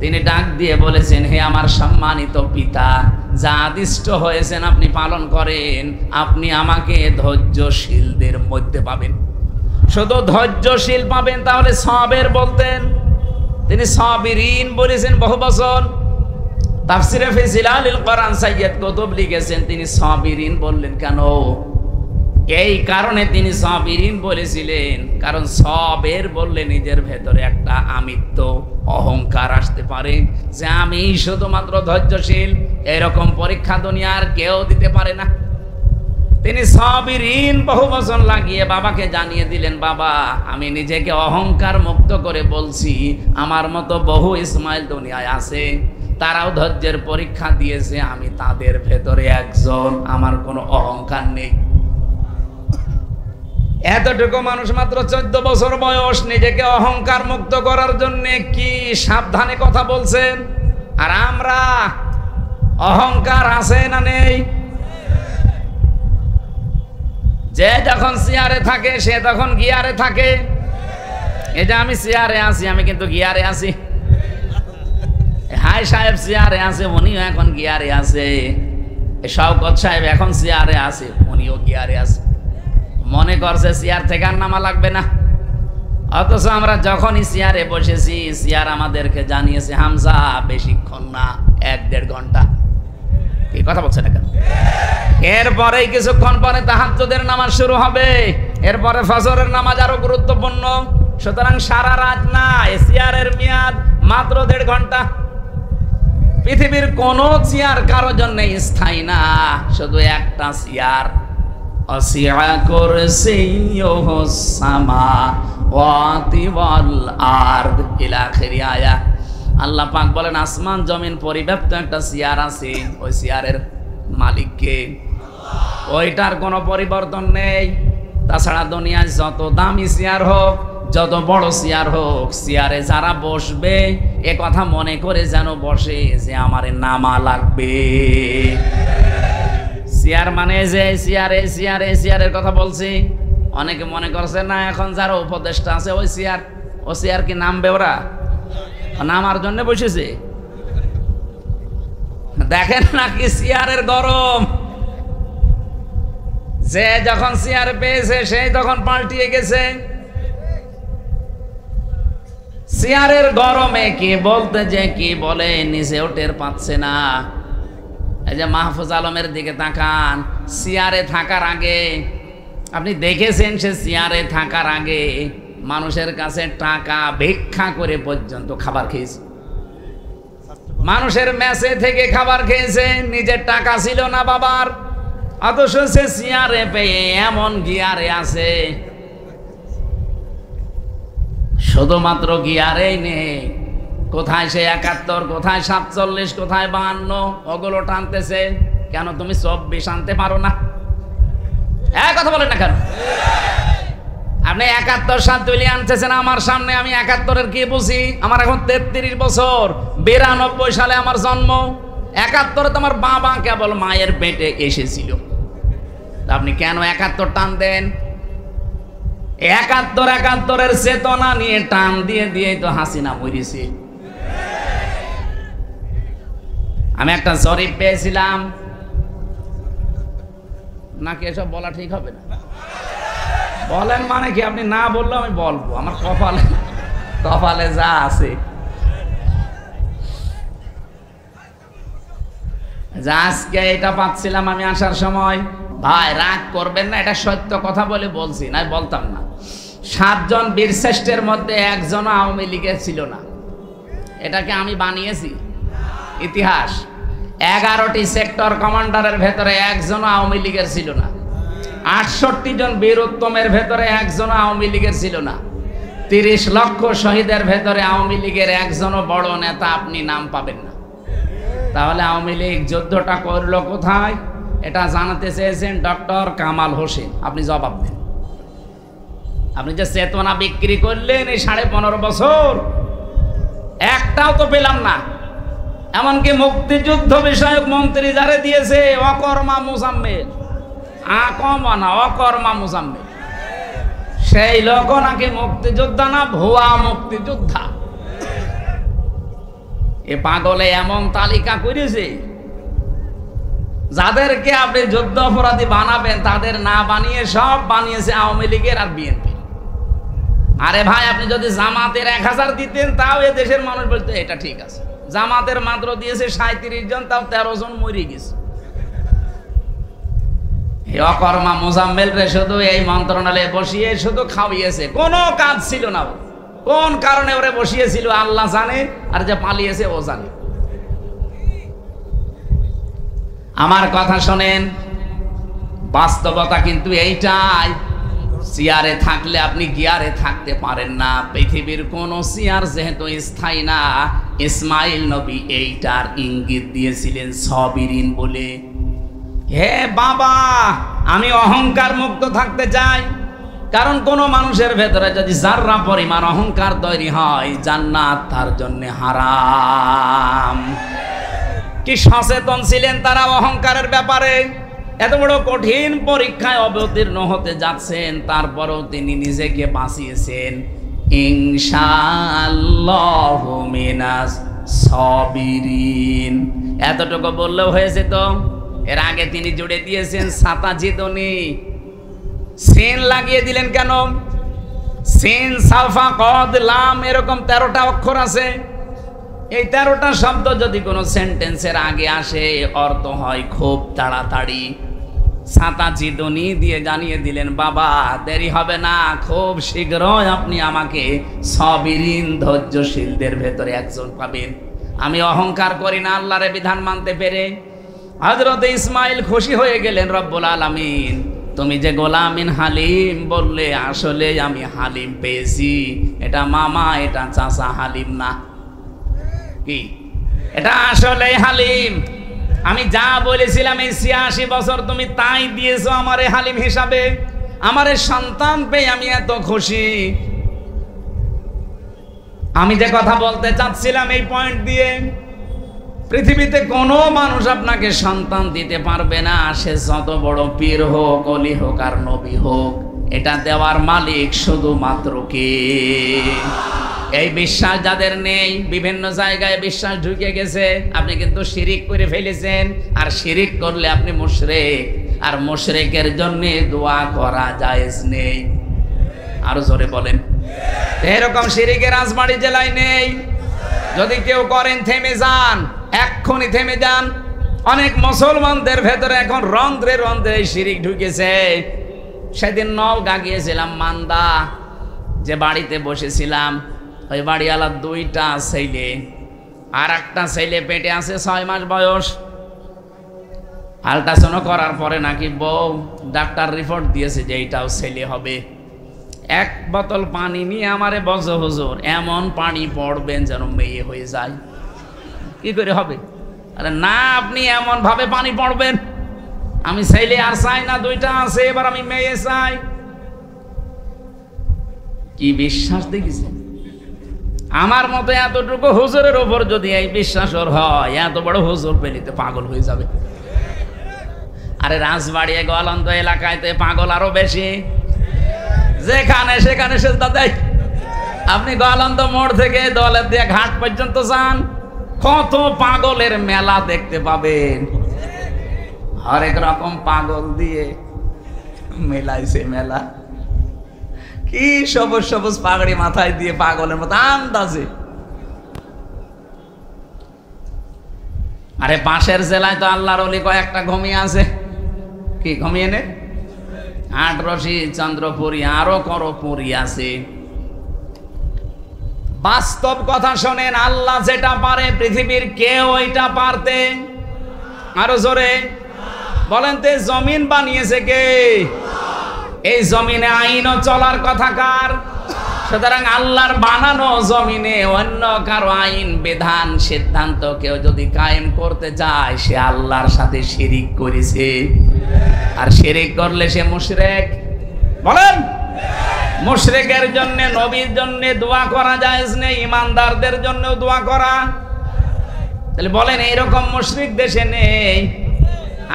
তিনি ডাক দিয়ে বলেছেন, হে আমার সম্মানিত পিতা, যা আদিষ্ট হয়েছেন আপনি পালন করেন, আপনি আমাকে ধৈর্যশীলদের মধ্যে পাবেন। শুধু ধৈর্যশীল পাবেন, তাহলে সবের বলতেন, তিনি সাবিরিন বলেছেন বহু বছর। তাফসিরে ফি জিলালিল কোরআন সাইয়্যিদ কুতুব লিখেছেন তিনি সাবিরিন বললেন কেন? এই কারণে তিনি সাবিরিন বলেছিলেন, কারণ সবের বললে নিজের ভেতরে একটা আমিত্ব, অহংকার আসতে পারে যে আমি শুধুমাত্র ধৈর্যশীল। এরকম পরীক্ষা দুনিয়ার কেউ দিতে পারে না। তিনি সাবিরিন বহু বছর লাগিয়ে বাবাকে জানিয়ে দিলেন, বাবা আমি নিজেকে অহংকার মুক্ত করে বলছি, আমার মতো বহু ইসমাইল দুনিয়ায় আছে, তারাও ধৈর্যের পরীক্ষা দিয়েছে, আমি তাদের ভেতরে একজন, আমার কোনো অহংকার নেই। এতটুকু মানুষ, মাত্র 14 বছর বয়স, নিজেকে অহংকার মুক্ত করার জন্য কি সাবধানে কথা বলছেন। আর আমরা অহংকার আছে না নেই? যে যখন চেয়ারে থাকে সে তখন গিয়ারে থাকে। এটা আমি চেয়ারে আছি, আমি কিন্তু গিয়ারে আছি। হাই সাহেব চেয়ারে আছে, উনিও এখন গিয়ারে আছে। শওকত সাহেব এখন চেয়ারে আছে, উনিও গিয়ারে আছে। মনে করছে চেয়ার থেকে আর নামা লাগবে না, অথচ আমরা যখনই চেয়ারে বসেছি, চেয়ার আমাদেরকে জানিয়েছে, হামজা বেশিক্ষণ না, 1-1.5 ঘন্টা। কি কথা বলছে না কেন? এরপরে কিছুক্ষণ পরে তাহাজ্জুদের নামাজ শুরু হবে, এরপরে ফজরের নামাজ আরো গুরুত্বপূর্ণ। সুতরাং সারা রাত না, চেয়ারের মেয়াদ মাত্র 1.5 ঘন্টা। পৃথিবীর কোন চেয়ার কারো জন্য স্থায়ী না, শুধু একটা চেয়ার। অসিআ কুরসিয়ুহুস সামাওয়াতি ওয়াল আরদ ইলা আখিরি আয়া। আল্লাহ পাক বলেন আসমান জমিন পরিব্যাপ্ত একটা চেয়ার আছে, ওই চেয়ারের মালিক কে? ওইটার কোনো পরিবর্তন নেই। তাছাড়া দুনিয়ায় যত দামি চেয়ার হোক, যত বড় চেয়ার হোক, চেয়ারে যারা বসবে এ কথা মনে করে যেন বসে যে আমারে নামা লাগবে। চেয়ার মানে যে চেয়ারের কথা বলছি। অনেকে মনে করছে না এখন যারা উপদেষ্টা আছে ওই চেয়ার কি নামবে? ওরা নামার জন্য বসেছে। দেখেন নাকি চেয়ারের গরম, যে যখন চেয়ার পেয়েছে সেই তখন পাল্টিয়ে গেছে। চেয়ারের গরমে কি বলতে যে কি বলে নিজেও টের পাচ্ছে না। এই যে মাহফুজ আলমের দিকে তাকান, চেয়ারে থাকার আগে আপনি দেখেছেন সে চেয়ারে থাকার আগে মানুষের কাছে টাকা ভিক্ষা করে পর্যন্ত খাবার খেয়েছে, মানুষের মেসে থেকে খাবার খেয়েছে, নিজের টাকা ছিল না বাবার, অথচ সে চেয়ারে পেয়ে এমন গিয়ারে আছে। শুধুমাত্র গিয়ারেই নেই, কোথায় সে ৭১, কোথায় ৪৭, কোথায় ৫২, ওগুলো টানতেছে। কেন তুমি ২৪ আনতে পারো না? কথা বলেন না কেন? আপনি ৭১ সাল তুলে আনতেছেন আমার সামনে, আমি ৭১-এর কি বুঝি? আমার এখন ৩৩ বছর, ৯২ সালে আমার জন্ম। ৭১-এ তো আমার বাবা কেবল মায়ের পেটে এসেছিল। আপনি কেন ৭১ টান দেন? ৭১-৭১-এর চেতনা নিয়ে টান দিয়ে দিয়ে তো হাসিনা মরেছে। আমি একটা জরিপ পেয়েছিলাম, নাকি এসব বলা ঠিক হবে না? বলেন মানে কি? আপনি না বললেও আমি বলবো, আমার কপালে যা আছে। আজকে এটা পাচ্ছিলাম আমি আসার সময়। ভাই রাগ করবেন না, এটা সত্য কথা বলে বলছি, না বলতাম না। ৭ জন বীরশ্রেষ্ঠের মধ্যে একজনও আওয়ামী লীগের ছিল না। এটাকে আমি বানিয়েছি ইতিহাস। ১১টি সেক্টর কমান্ডারের ভেতরে একজনও আওয়ামী লীগের ছিল না। ৬৮ জন বীর উত্তমের ভেতরে একজনও আওয়ামী লীগের ছিল না। ৩০ লক্ষ শহীদের ভেতরে আওয়ামী লীগের একজনও বড় নেতা আপনি নাম পাবেন না। তাহলে আওয়ামী লীগ যুদ্ধটা করলো কোথায়? এটা জানাতে চেয়েছেন ডক্টর কামাল হোসেন। আপনি জবাব দেন। আপনি যে চেতনা বিক্রি করলেন এই ১৫.৫ বছর, একটাও তো পেলাম না। এমনকি মুক্তিযুদ্ধ বিষয়ক মন্ত্রী যারে দিয়েছে অকর্মা মুজাম্মেল, অকর্মা মুজাম্মেল, সেই লোক নাকি মুক্তিযোদ্ধা না, ভুয়া মুক্তিযোদ্ধা। এ পাগলে এমন তালিকা করেছে, যাদেরকে আপনি যুদ্ধ অপরাধী বানাবেন তাদের না বানিয়ে সব বানিয়েছে আওয়ামী লীগের আর বিএনপি। আরে ভাই, আপনি যদি জামাতের ১০০০ দিতেন তাও এ দেশের মানুষ বলতো এটা ঠিক আছে। জামাতের মাত্র দিয়েছে ৩৭ জন, তাও ১৩ জন মরে গেছে। অকর্মা মুজাম্মেল রে শুধু এই মন্ত্রণালয়ে বসিয়ে শুধু খাওয়িয়েছে, কোনো কাজ ছিল না। কোন কারণে ওরে বসিয়েছিল আল্লাহ জানে, আর যে পালিয়েছে ও জানে। আমার কথা শোনেন, বাস্তবতা কিন্তু এইটাই। চেয়ারে থাকলে আপনি গিয়ারে থাকতে পারেন না। পৃথিবীর কোন চেয়ার যেহেতু স্থায়ী না, ইসমাইল নবী এইটার ইঙ্গিত দিয়েছিলেন সবিরিন বলে। হে বাবা, আমি অহংকার মুক্ত থাকতে চাই। কারণ কোন মানুষের ভেতরে যদি যাররা পরিমাণ অহংকার তৈরি হয়, জান্নাত তার জন্য হারাম। কি সচেতন ছিলেন তারা অহংকারের ব্যাপারে। এত বড় কঠিন পরীক্ষায় অবতীর্ণ হতে যাচ্ছেন, তারপরেও তিনি নিজেকে বাঁচিয়েছেন। ইনশাআল্লাহু মিনাস সাবিরিন, এতটুকু বললেও হয়েছে তো। এর আগে তিনি জুড়ে দিয়েছেন ছাতা জিদনি, সিন লাগিয়ে দিলেন কেন? সিন, সাফা, কদ, লাম এরকম 13টা অক্ষর আছে। এই 13টা শব্দ যদি কোনো সেন্টেন্সের আগে আসে, অর্থ হয় খুব তাড়াতাড়ি। ছাতা জিদনি দিয়ে জানিয়ে দিলেন, বাবা দেরি হবে না, খুব শীঘ্রই আপনি আমাকে সবিরিন ধৈর্যশীলদের ভেতরে একজন পাবেন। আমি অহংকার করি না আল্লাহর বিধান মানতে পেরে। হযরত ইসমাইল খুশি হয়ে গেলেন, রব্বুল আলামিন তুমি যে গোলামিন হালিম বললে, আসলে আমি হালিম পেয়েছি। এটা মামা, এটা চাচা হালিম না, কি এটা আসলে হালিম। আমি যা বলেছিলাম এই 86 বছর তুমি তাই দিয়েছো আমারে হালিম হিসাবে। আমারে সন্তান পেয়ে আমি এত খুশি। আমি যে কথা বলতে চাচ্ছিলাম এই পয়েন্ট দিয়ে, পৃথিবীতে কোনো মানুষ আপনাকে সন্তান দিতে পারবে না, সে যত বড় পীর হোক, অলি হোক আর নবী হোক। এটা দেওয়ার মালিক শুধুমাত্র কে? এই বিশ্বাস যাদের নেই, বিভিন্ন জায়গায় বিশ্বাস ঢুকে গেছে, আপনি কিন্তু শিরিক করে ফেলেছেন। আর শিরিক করলে আপনি মুশরিক, আর মুশরিকের জন্য দোয়া করা জায়েজ নেই। আরো জোরে বলেন। এরকম শিরিকের রাজবাড়ী জেলায় নেই। যদি কেউ করেন থেমে যান, এক্ষুনি থেমে যান। অনেক মুসলমানদের ভেতরে এখন রন্ধ্রে রন্ধ্রে শিরিক ঢুকেছে। সেদিন নওগাঁ গিয়েছিলাম, মান্দা যে বাড়িতে বসেছিলাম, ওই বাড়িওয়ালার 2টা ছেলে, আর একটা ছেলে পেটে আছে 6 মাস বয়স। আল্ট্রাসাউন্ড করার পরে নাকি বউ ডাক্তার রিপোর্ট দিয়েছে যে এইটাও ছেলে হবে। 1 বোতল পানি নিয়ে আমারে বলছে, হুজুর এমন পানি পড়বেন যেন মেয়ে হয়ে যায়। কি করে হবে? আরে না, আপনি এমন ভাবে পানি পড়বেন, আমি ছেলে আর চাই না, 2টা আছে, এবার আমি মেয়ে চাই। কি বিশ্বাস দেখেছেন? আমার মতো এতটুকু হুজুরের ওপর যদি এই বিশ্বাস ওর হয়, এত বড় হুজুর পেলিতে পাগল হয়ে যাবে। আরে রাজবাড়ি গোয়ালন্দ এলাকায় তো পাগল আরো বেশি। যেখানে সেখানে সেজদা দেয়। আপনি গোয়ালন্দ মোড় থেকে দলের দিয়ে ঘাট পর্যন্ত যান, কত পাগলের মেলা দেখতে পাবেন। হরেক রকম পাগল দিয়ে মেলাইছে মেলা। কি সবুজ সবুজ পাগড়ি মাথায় দিয়ে পাগলের মতো আন্দাজে। আরে পাশের জেলায় তো আল্লাহর ওলি কয়েকটা ঘুমিয়ে আছে। কি ঘুমিয়ে নে? আটরশি, চন্দ্রপুরী, আরো করপুরী আছে। বাস্তব কথা শোনেন, আল্লাহ যেটা পারে পৃথিবীর কেউ ওইটা পারতে। আরো জোরে বলেন তো, জমিন বানিয়েছে কে? এই জমিনে আইনও চলার কথা কার? সুতরাং আল্লাহর বানানো জমিনে অন্য কারো আইন, বিধান, সিদ্ধান্ত কেউ যদি কায়েম করতে চায়, সে আল্লাহর সাথে শিরিক করেছে। আর শিরিক করলে সে মুশরিক। বলেন, মুশরিকের জন্য, নবীর জন্য দোয়া করা জায়েজ নেই, ইমানদারদের জন্য দোয়া করা। তাহলে বলেন, এইরকম মুশরিক দেশে নেই?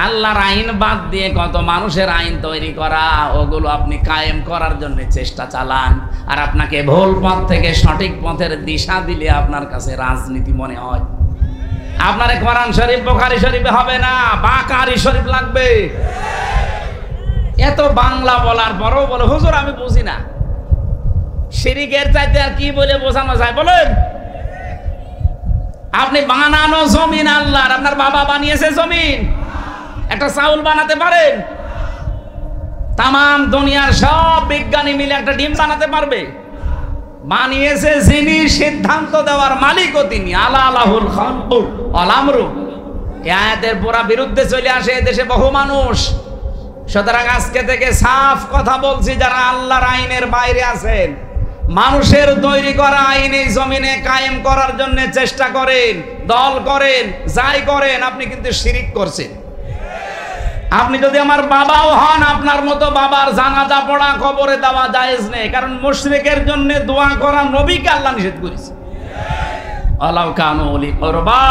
আল্লাহর আইন বাদ দিয়ে কত মানুষের আইন তৈরি করা, ওগুলো আপনি কায়েম করার জন্য চেষ্টা চালান। আর আপনাকে ভুল পথ থেকে সঠিক পথের দিশা দিলে আপনার কাছে রাজনীতি মনে হয়। আপনার কোরআন শরীফ, বুখারী শরীফে হবে না, বাকারি শরীফ লাগবে। এত বাংলা বলার পরও বলে, হুজুর আমি বুঝি না। শিরিকের চাইতে আর কি বলে বোঝানো যায় বলেন? আপনি বানানো জমিন আল্লাহর, আপনার বাবা বানিয়েছে জমিন। একটা চাউল বানাতে পারেন? তামাম দুনিয়ার সব বিজ্ঞানী মিলে একটা ডিম বানাতে পারবে? বানিয়েছে যিনি, সিদ্ধান্ত দেওয়ার মালিকও তিনি। আলা লাহুল খালকু ওয়াল আমরু। এই আয়াতের পুরা বিরুদ্ধে চলে আসে এদেশে বহু মানুষ। সুতরাং আজকে থেকে সাফ কথা বলছি, যারা আল্লাহর আইনের বাইরে আছেন, মানুষের তৈরি করা আইন এই জমিনে কায়েম করার জন্য চেষ্টা করেন, দল করেন, যাই করেন, আপনি কিন্তু শিরিক করছেন। আপনি যদি আমার বাবাও হন, আপনার মতো বাবার জানাজা পড়া, কবরে দেওয়া জায়েজ নেই। কারণ মুশরিকের জন্য দোয়া করা নবীকে আল্লাহ নিষেধ করেছে। আলাউ কানু ওলি করবা,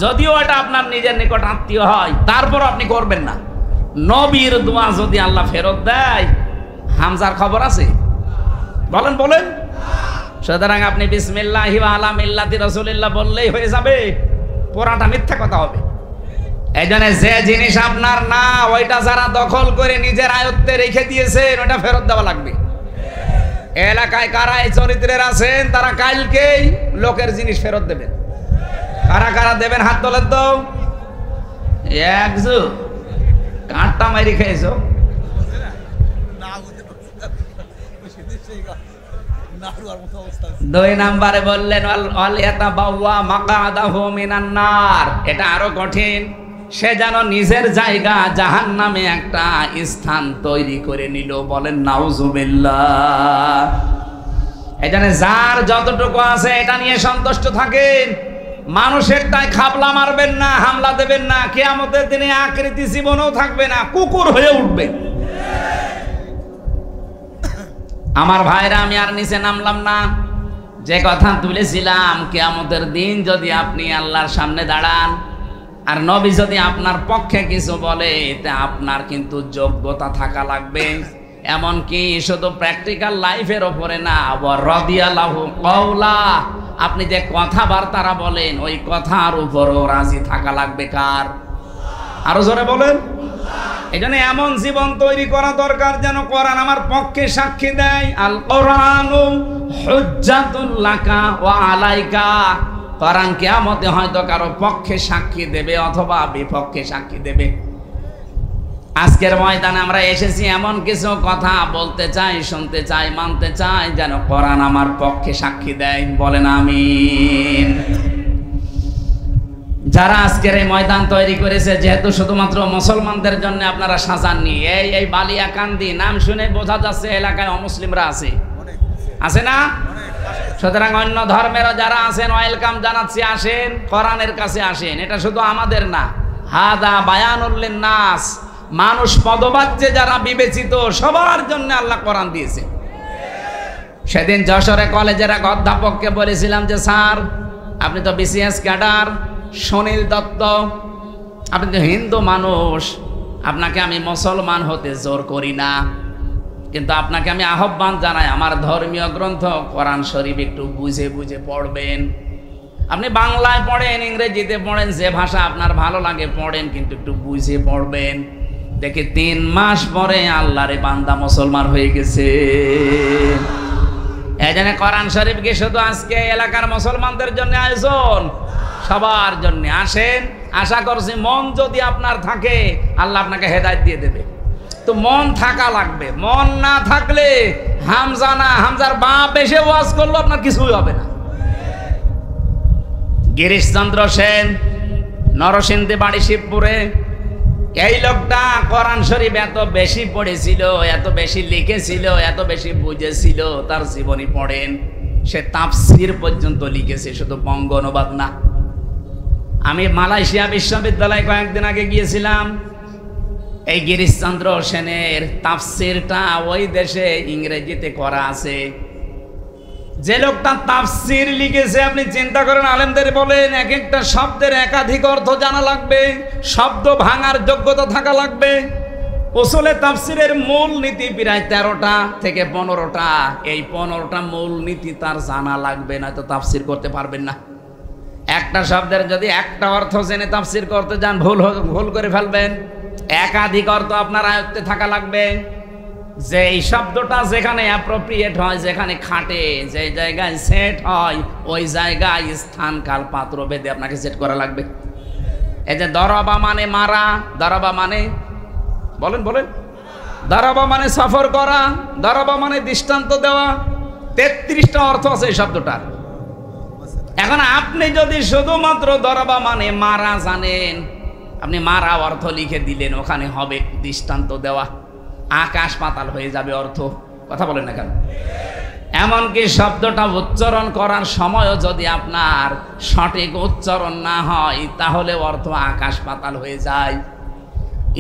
যদিও এটা আপনার নিজের নিকট আত্মীয় হয়, তারপর আপনি করবেন না। নবীর দোয়া যদি আল্লাহ ফেরত দেয়, হামজার খবর আছে? বলেন বলেন। সুতরাং আপনি বিসমিল্লাহি ওয়া আলা মিল্লাতি রাসূলিল্লাহ বললেই হয়ে যাবে? পুরাটা মিথ্যা কথা হবে। এইজন্য যে জিনিস আপনার না, ওইটা যারা দখল করে নিজের আয়ত্তে রেখে দিয়েছেন, ওটা ফেরত দেওয়া লাগবে। এলাকায় কারা এই চরিত্রের আছেন, তারা কালকেই লোকের জিনিস ফেরত দেবেন। কারা কারা দেবেন হাত তোলেন তো। একজু কাঁটটা মারি খেয়েছো। 2 নম্বরে বললেন ওয়ালিয়াতাবাওয়া মাকআদাহু মিনান নার। এটা আরো কঠিন। সে যেন নিজের জায়গা জাহান্নামে একটা স্থান তৈরি করে নিল। বলেন নাউজুবিল্লাহ। এজন্য যার যতটুকু আছে এটা নিয়ে সন্তুষ্ট থাকেন। মানুষেরটাই খাবলা মারবেন না, হামলা দেবেন না, কিয়ামতের দিনে আকৃতি জীবনেও থাকবে না, কুকুর হয়ে উঠবে। আমার ভাইরা, আমি আর নিচে নামলাম না। যে কথা তুলেছিলাম, কিয়ামতের দিন যদি আপনি আল্লাহর সামনে দাঁড়ান আর নবী যদি আপনার পক্ষে কিছু বলে, তা আপনার কিন্তু যোগ্যতা থাকা লাগবে। এমনকি শুধু প্র্যাকটিক্যাল লাইফের ওপরে না, রাদিয়াল্লাহু কওলা, আপনি যে কথাবার্তারা বলেন ওই কথার উপরও রাজি থাকা লাগবে। কার? আরো জোরে বলেন। এই জন্য এমন জীবন তৈরি করা দরকার যেন কোরআন আমার পক্ষে সাক্ষী দেয়। আল কোরআনু হুজ্জাতুল লাকা ওয়া আলাইকা। কোরআন কিয়ামতে হয়তো কারো পক্ষে সাক্ষী দেবে অথবা বিপক্ষে সাক্ষী দেবে। আজকের ময়দানে আমরা এসেছি এমন কিছু কথা বলতে চাই, শুনতে চাই, মানতে চাই যেন কোরআন আমার পক্ষে সাক্ষী দেয়। বলেন আমিন। যারা আজকের এই ময়দান তৈরি করেছে, যেহেতু শুধুমাত্র মুসলমানদের জন্য আপনারা সাজাননি, এই বালিয়াকান্দি নাম শুনে বোঝা যাচ্ছে এলাকায় অমুসলিমরা আছে, আছে না? সুতরাং অন্য ধর্মেরও যারা আছেন ওয়েলকাম জানাচ্ছি, আসেন, কোরআনের কাছে আসেন। এটা শুধু আমাদের না, হাদা বায়ানুল লিন্নাস, মানুষ পদবাচ্যে যারা বিবেচিত সবার জন্য আল্লাহ কোরআন দিয়েছে। সেদিন যশোরে কলেজের এক অধ্যাপককে বলেছিলাম যে স্যার, আপনি তো বিসিএস ক্যাডার, সুনীল দত্ত, আপনি তো হিন্দু মানুষ, আপনাকে আমি মুসলমান হতে জোর করি না, কিন্তু আপনাকে আমি আহ্বান জানাই আমার ধর্মীয় গ্রন্থ কোরআন শরীফ একটু বুঝে বুঝে পড়বেন। আপনি বাংলায় পড়েন, ইংরেজিতে পড়েন, যে ভাষা আপনার ভালো লাগে পড়েন, কিন্তু একটু বুঝে পড়বেন। দেখে 3 মাস পরে আল্লাহরে বান্দা মুসলমান হয়ে গেছে। এই জন্য কোরআন শরীফ কি শুধু আজকে এলাকার মুসলমানদের জন্য আয়োজন? সবার জন্য আসেন। আশা করছি মন যদি আপনার থাকে আল্লাহ আপনাকে হেদায়েত দিয়ে দেবে। তো মন থাকা লাগবে, মন না থাকলে হামজা না, হামজার বাপ এসে ওয়াজ করলো আপনার কিছুই হবে না। গিরিশচন্দ্র সেন, নরসিংদী বাড়ি, শিবপুরে, এই লোকটা কোরআন শরীফ এত বেশি পড়েছিল, এত বেশি লিখেছিল, এত বেশি বুঝেছিল, তার জীবনী পড়েন, সে তাফসীর পর্যন্ত লিখেছে, শুধু বঙ্গ অনুবাদ না। আমি মালয়েশিয়া বিশ্ববিদ্যালয়ে কয়েকদিন আগে গিয়েছিলাম। এই গিরিশচন্দ্র সেনের তাফসীরটা ওই দেশে ইংরেজিতে করা আছে। যে লোকটা তাফসীর লিখেছে, আপনি চিন্তা করেন, আলেমদের বলেন এক একটা শব্দের একাধিক অর্থ জানা লাগবে, শব্দ ভাঙার যোগ্যতা থাকা লাগবে। উসুলে তাফসীরের মূল নীতি প্রায় 13টা থেকে 15টা। এই 15টা মূল নীতি তার জানা লাগবে, না তো তাফসীর করতে পারবেন না। একটা শব্দের যদি একটা অর্থ জেনে তাফসীর করতে যান, ভুল করে ফেলবেন। একাধিক অর্থ আপনার আয়ত্তে থাকা লাগবে। যে এই শব্দটা যেখানে অ্যাপ্রোপ্রিয়েট হয়, যেখানে খাটে, যে জায়গায় সেট হয়, ওই জায়গায় স্থান কাল পাত্র ভেদে আপনাকে সেট করা লাগবে। এই যে দরবা মানে মারা, দরবা মানে বলেন বলেন, দরবা মানে সফর করা, দরবা মানে দৃষ্টান্ত দেওয়া, 33টা অর্থ আছে এই শব্দটার। এখন আপনি যদি শুধুমাত্র দরবা মানে মারা জানেন, আপনি মারা অর্থ লিখে দিলেন, ওখানে হবে দৃষ্টান্ত দেওয়া, আকাশ পাতাল হয়ে যাবে অর্থ। কথা বলেন না কেন? এমনকি শব্দটা উচ্চারণ করার সময়ও যদি আপনার সঠিক উচ্চারণ না হয়, তাহলে অর্থ আকাশ পাতাল হয়ে যায়।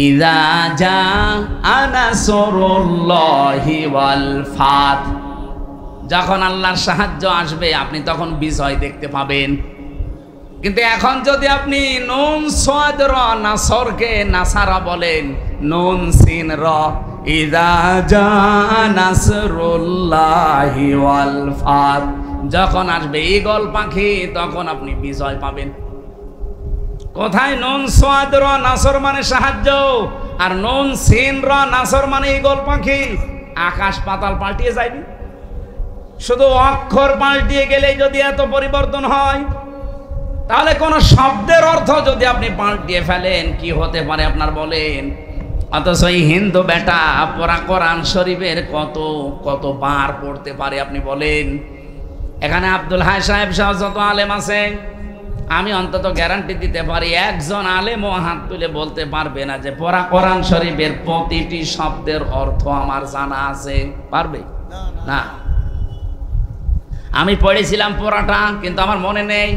ইযা জাআ নাসরুল্লাহি ওয়াল ফাত, যখন আল্লাহর সাহায্য আসবে আপনি তখন বিজয় দেখতে পাবেন। কিন্তু এখন যদি আপনি নুন সাদ র নাসরকে নাসারা বলেন, নুন সিন র, ইযা জাআ নাসরুল্লাহি ওয়াল ফাত, যখন আসবে ঈগল পাখি তখন আপনি বিজয় পাবেন। কোথায় নুন সাদ র নাসর মানে সাহায্য, আর নুন সিন র নাসর মানে ঈগল পাখি। আকাশ পাতাল পাল্টিয়ে যায়নি? শুধু অক্ষর পাল্টিয়ে গেলেই যদি এত পরিবর্তন হয়, তাহলে কোন শব্দের অর্থ যদি আপনি পাল্টিয়ে ফেলেন, কি হতে পারে আপনার বলেন? অথচ এই হিন্দু বেটা পড়া কোরআন শরীফের কত বার পড়তে পারে আপনি বলেন? এখানে আব্দুল হাই সাহেব সহ যত আলেম আছে, আমি অন্তত গ্যারান্টি দিতে পারি একজন আলেমও হাত তুলে বলতে পারবে না যে পড়া কোরআন শরীফের প্রতিটি শব্দের অর্থ আমার জানা আছে। পারবে না। আমি পড়েছিলাম পড়াটা, কিন্তু আমার মনে নেই।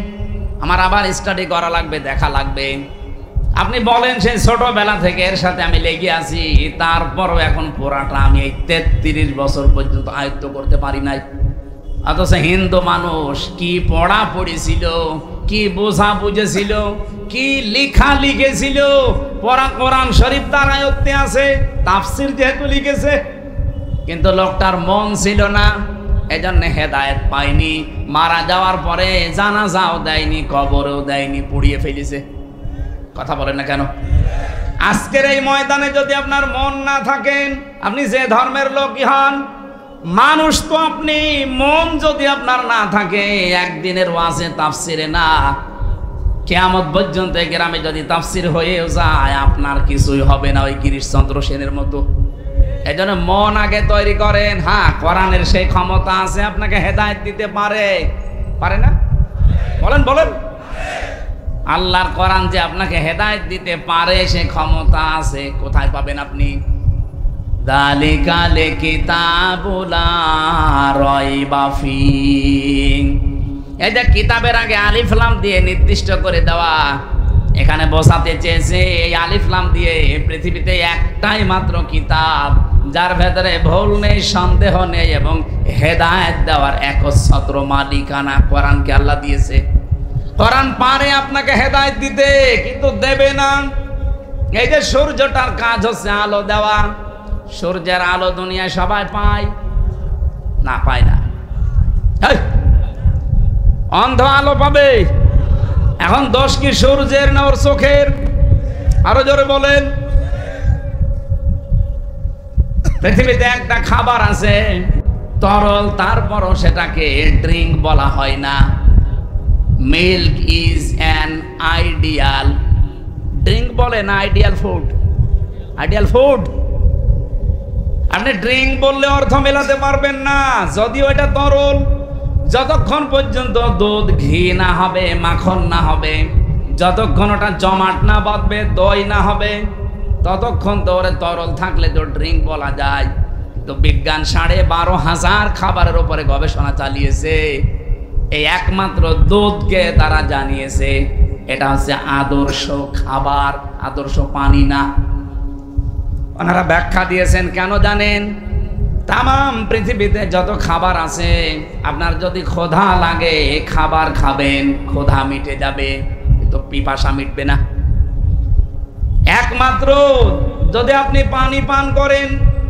আমার আবার স্টাডি করা লাগবে, দেখা লাগবে। আপনি বলেন সেই ছোটবেলা থেকে এর সাথে আমি লেগে আছি, তারপরও এখন পুরাটা আমি এই 33 বছর পর্যন্ত আয়ত্ত করতে পারি নাই। অথচ হিন্দু মানুষ কি পড়া পড়েছিল, কি বোঝা বুঝেছিল, কি লিখা লিখেছিল, পড়া কোরআন শরীফ তার আয়ত্তে আছে, তাফসির যেহেতু লিখেছে, কিন্তু লোকটার মন ছিল না, এজন্য হেদায়েত পায়নি। মারা যাওয়ার পরে জানাজাও দেয়নি, কবরেও দেয়নি, পুড়িয়ে ফেলেছে। কথা বলেন না কেন? আজকের এই ময়দানে যদি আপনার মন না থাকেন, আপনি যে ধর্মের লোকই হন, মানুষ তো আপনি, মন যদি আপনার না থাকে, একদিনের ওয়াজে তাফসিরে না, কিয়ামত পর্যন্ত গ্রামে যদি তাফসির হয়েও যায়, আপনার কিছুই হবে না ওই গিরিশচন্দ্র সেনের মতো। এই জন্য মন আগে তৈরি করেন। হ্যাঁ, কোরআনের সেই ক্ষমতা আছে, আপনাকে হেদায়েত দিতে পারে, পারে না? বলেন বলেন। আল্লাহর কোরআন যে আপনাকে হেদায়েত দিতে পারে, সে ক্ষমতা আছে। কোথায় পাবেন আপনি? যালিকাল কিতাবু লা রাইবা ফীহ। এই যে কিতাবের আগে আলিফ লাম দিয়ে নির্দিষ্ট করে দেওয়া, এখানে বোঝাতে চেয়েছে এই আলিফ লাম দিয়ে পৃথিবীতে একটাই মাত্র কিতাব, যার ভেতরে ভুল নেই, সন্দেহ নেই, এবং হেদায়েত দেওয়ার একচ্ছত্র মালিকানা কোরআনকে আল্লাহ দিয়েছে। কোরআন পারে আপনাকে হেদায়েত দিতে, কিন্তু দেবে না। এই যে সূর্যটার কাজ হচ্ছে আলো দেওয়া, সূর্যের আলো দুনিয়ায় সবাই পায় না? পায় না। অন্ধ আলো পাবে। এখন দোষ কি সূর্যের না ওর চোখের? আরো জোরে বলেন। পৃথিবীতে একটা খাবার আছে তরল, তারপরও সেটাকে ড্রিঙ্ক বলা হয় না। Milk is an ideal, drink বলে না আইডিয়াল ফুড। আইডিয়াল ফুড আপনি ড্রিঙ্ক বললে অর্থ মেলাতে পারবেন না, যদিও এটা তরল। যতক্ষণ পর্যন্ত দুধ ঘি না হবে, মাখন না হবে, যতক্ষণ ওটা জমাট না বাঁধবে, দই না হবে, ততক্ষণ তো ওরে তরল থাকলে তো ড্রিঙ্ক বলা যায়। তো বিজ্ঞান 12,500 খাবারের উপরে গবেষণা চালিয়েছে, এই একমাত্র দুধকে তারা জানিয়েছে এটা হচ্ছে আদর্শ খাবার, আদর্শ পানি না। ওনারা ব্যাখ্যা দিয়েছেন কেন জানেন? তাম পৃথিবীতে যত খাবার আছে, আপনার যদি ক্ষুধা লাগে খাবার খাবেন, ক্ষুধা মিটে যাবে, কিন্তু পিপাসা মিটবে না। একমাত্র যদি আপনি পানি পান করেন,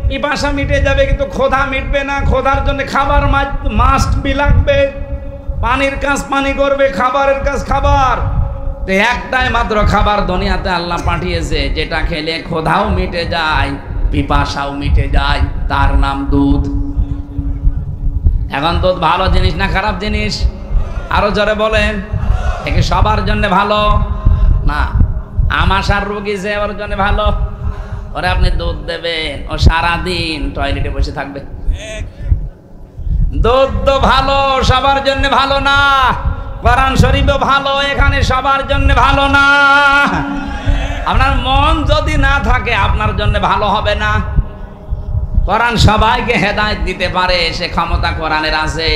পিপাসা মিটে যাবে, কিন্তু ক্ষুধা মিটবে না। ক্ষুধার জন্য খাবার মাস্ট বি লাগবে। পানির কাজ পানি করবে, খাবারের কাজ খাবার। তো একটাই মাত্র খাবার দুনিয়াতে আল্লাহ পাঠিয়েছে, যেটা খেলে ক্ষুধাও মিটে যায়, পিপাসাও মিটে যায়, তার নাম দুধ। এখন দুধ ভালো জিনিস না খারাপ জিনিস? আরো জোরে বলেন। একে সবার জন্য ভালো না। আমাশার রোগী যে ওর জন্য ভালো, ওরে আপনি দুধ দেবেন, ও সারাদিন টয়লেটে বসে থাকবে। দুধ তো ভালো, সবার জন্য ভালো না। কোরআন শরীফও ভালো, এখানে সবার জন্য ভালো না। আপনার মন যদি না থাকে, আপনার জন্য ভালো হবে না। কোরআন সবাইকে হেদায়েত দিতে পারে, সে ক্ষমতা কোরআনের আছে।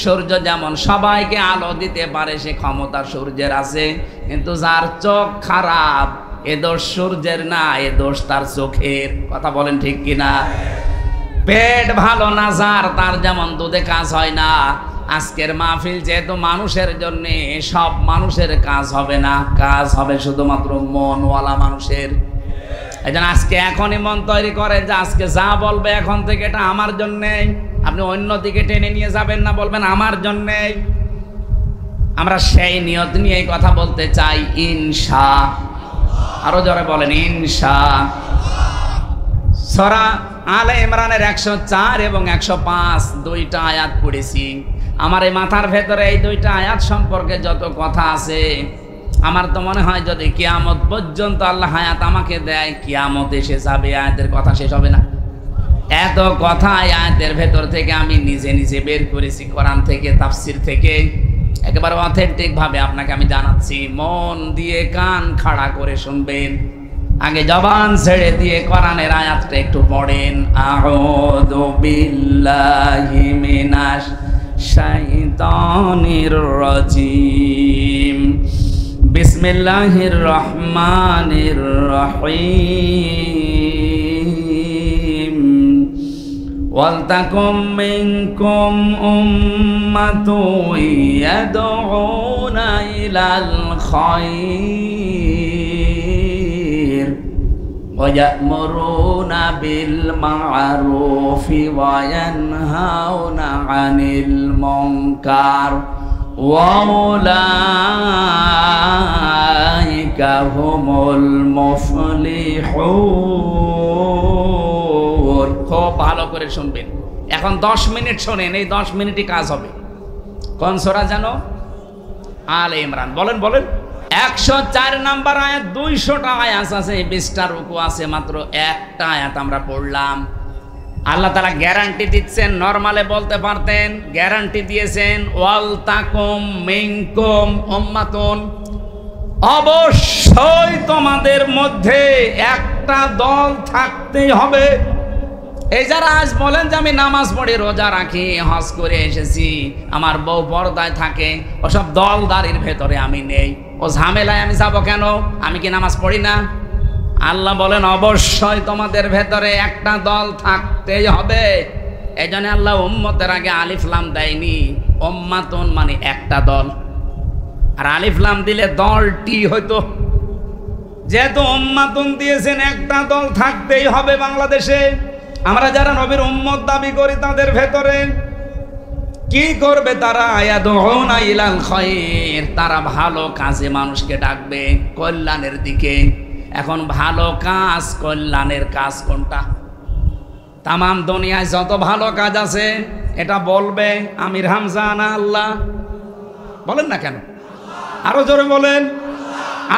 সূর্য যেমন সবাইকে আলো দিতে পারে, সে ক্ষমতা সূর্যের আছে। কিন্তু যার চোখ খারাপ, এ দোষ সূর্যের না, এ দোষ তার চোখের। কথা বলেন ঠিক কিনা? পেট ভালো না যার, তার যেমন দুধে কাজ হয় না। আজকের মাহফিল যেহেতু মানুষের জন্য, সব মানুষের কাজ হবে না, কাজ হবে শুধুমাত্র মনওয়ালা মানুষের। এই জন্য আজকে এখনই মন তৈরি করেন যে আজকে যা বলবে এখন থেকে এটা আমার জন্যে। আপনি অন্য দিকে টেনে নিয়ে যাবেন না, বলবেন আমার জন্যে। আমরা সেই নিয়ত নিয়ে কথা বলতে চাই, ইনশা। আরো জোরে বলেন ইনশা। সূরা আলে ইমরানের 104 এবং 105 দুইটা আয়াত পড়েছি। আমার এই মাথার ভেতরে এই দুইটা আয়াত সম্পর্কে যত কথা আছে, আমার তো মনে হয় যদি কিয়ামত পর্যন্ত আল্লাহ হায়াত আমাকে দেয়, কিয়ামত এসে যাবে, আয়াতের কথা শেষ হবে না। এত কথা আয়াতের ভেতর থেকে আমি নিজে নিজে বের করেছি, কোরআন থেকে, তাফসির থেকে, একেবারে অথেন্টিক ভাবে আপনাকে আমি জানাচ্ছি। মন দিয়ে কান খাড়া করে শুনবেন, আগে জবান ছেড়ে দিয়ে কোরআনের আয়াতটা একটু পড়েন। আউযু বিল্লাহি মিনাশ শাইতানির রাজিম। বিসমিল্লাহির রহমানির রহিম ওয়ালতাকুম মিনকুম উম্মাতুন ইয়াদউনা ইলাল খায়র ওয়া ইয়া'মুরুনা বিল মা'রুফি ওয়া ইয়ানহাউনা আনিল মুনকার ওয়াউলাইকা হুমুল মুফলিহুন। খুব ভালো করে শুনবেন, এখন 10 মিনিট শোনেন, এই 10 মিনিটই কাজ হবে। কোন সূরা জানো? আলে ইমরান। বলেন বলেন। 104 নাম্বার আয়াত, 200টা আয়াত আছে, 20টা রুকু আছে, মাত্র একটা আয়াত আমরা পড়লাম। আল্লাহ তাআলা গ্যারান্টি দিচ্ছেন, নরমালে বলতে পারতেন, গ্যারান্টি দিয়েছেন ওয়ালতাকুম মিনকুম উম্মাতুন, অবশ্যই তোমাদের মধ্যে একটা দল থাকতেই হবে। এই যারা আজ বলেন যে আমি নামাজ পড়ি, রোজা রাখি, হজ করে এসেছি, আমার বউ পর্দায় থাকে, ওসব দলদারির ভেতরে আমি নেই, ও ঝামেলায় আমি যাব কেন? আমি কি নামাজ পড়ি না? আল্লাহ বলেন অবশ্যই তোমাদের ভেতরে একটা দল থাকতেই হবে। এই জন্য আল্লাহ উম্মতের আগে আলিফ লাম দেয়নি, উম্মাতুন মানে একটা দল, আর আলিফ লাম দিলে দলটি হইতো। যেহেতু উম্মাতুন দিয়েছেন, একটা দল থাকতেই হবে বাংলাদেশে। আমরা যারা নবীর উম্মত দাবি করি, তাদের ভেতরে কি করবে তারা? ইয়াদউনা ইলাল খায়র, তারা ভালো কাজে মানুষকে ডাকবে, কল্যাণের দিকে। এখন ভালো কাজ, কল্যাণের কাজ কোনটা? তাম দুনিয়ায় যত ভালো কাজ আছে এটা বলবে আমির হামজা না আল্লাহ? বলেন না কেন? আরো জোরে বলেন।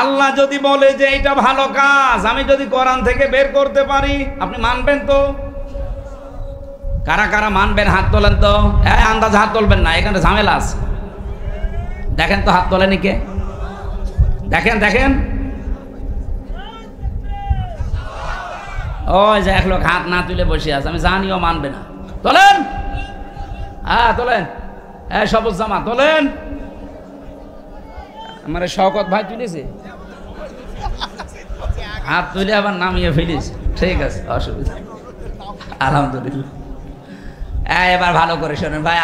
আল্লাহ যদি বলে যে এটা ভালো কাজ, আমি যদি কোরআন থেকে বের করতে পারি, আপনি মানবেন তো? কারা কারা মানবেন হাত তোলেন তো। আন্দাজ হাত তুলবেন না, এখানে ঝামেলা আছে। দেখেন তো হাত তোলেনি কে? দেখেন দেখেন, ওই যে এক লোক হাত না তুলে বসে আছে, আমি জানিও মানবে না। তোলেন, হ্যাঁ তোলেন। হ্যাঁ সবুজ জামা তোলেন। আমার শওকত ভাই তুলেছে, হাত তুলে আবার নামিয়ে ফেলিস। ঠিক আছে, অসুবিধা, আলহামদুলিল্লাহ। এবার ভালো করে শোনেন ভাই,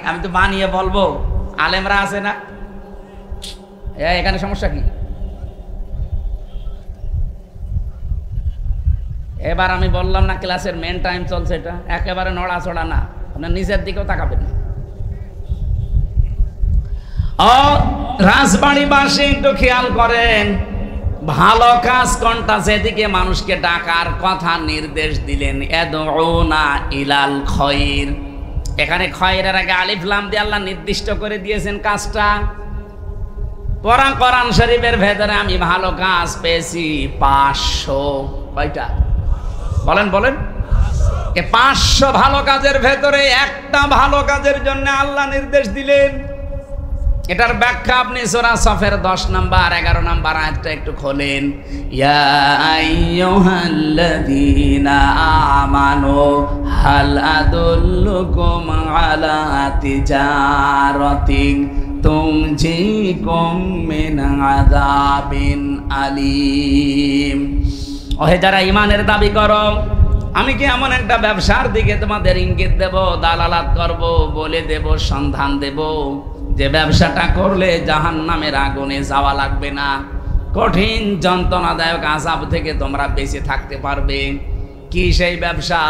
আমি তো বানিয়ে বলবো, আলেমরা আছে না, এখানে সমস্যা কি? এবার আমি বললাম না ক্লাসের মেন টাইম চলছে, এটা একেবারে নড়াচড়া না, আপনার নিচের দিকেও তাকাবেন না। ও রাজবাড়িবাসী একটু খেয়াল করেন, ভালো কাজ কোনটা, সেদিকে মানুষকে ডাকার কথা নির্দেশ দিলেন। ইয়াদউনা ইলাল খায়র, এখানে খায়রের আগে আলিফ লাম দিয়ে আল্লাহ নির্দিষ্ট করে দিয়েছেন কাজটা। কোরআন শরীফের ভেতরে আমি ভালো কাজ পেয়েছি 500। কয়টা? বলেন বলেন। 500 ভালো কাজের ভেতরে একটা ভালো কাজের জন্য আল্লাহ নির্দেশ দিলেন। এটার ব্যাখ্যা আপনি সূরা সফের 10 নাম্বার 11 নাম্বার আয়াতটা একটু খোলেন। ইয়া আইয়ুহাল্লাযীনা আমানু হাল আদুল্লুকুম আলা তিজারাতিন তুনজিকুম মিন আযাবিন আলীম। ওহে যারা ঈমানের দাবি করো, আমি কি এমন একটা ব্যবসার দিকে তোমাদের ইঙ্গিত দেব, দালালাত করব, বলে দেব, সন্ধান দেব, যে ব্যবসাটা করলে জাহান্নামের আগুনে যাওয়া লাগবে না, কঠিন যন্ত্রণাদায়ক আযাব থেকে তোমরা বেঁচে থাকতে পারবে। কি সেই ব্যবসা?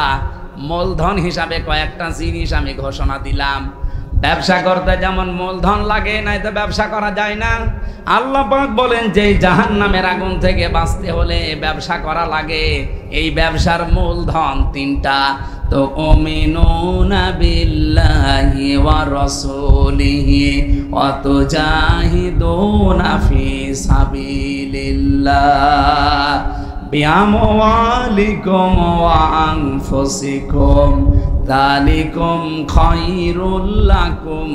মূলধন হিসাবে কয়েকটা জিনিস আমি ঘোষণা দিলাম। ব্যবসা করতে যেমন মূলধন লাগে, নাইতো ব্যবসা করা যায় না। আল্লাহ পাক বলেন যে জাহান্নামের আগুন থেকে বাঁচতে হলে ব্যবসা করা লাগে। এই ব্যবসার মূলধন 3টা। তো উমিনুনা বিল্লাহি ওয়া রাসূলিহি ওয়া তুজাহিদুনা ফি সাবিলিল্লাহ বিআমওয়ালিকুম ওয়া আনফুসিকুম যালিকুম খায়রুল লাকুম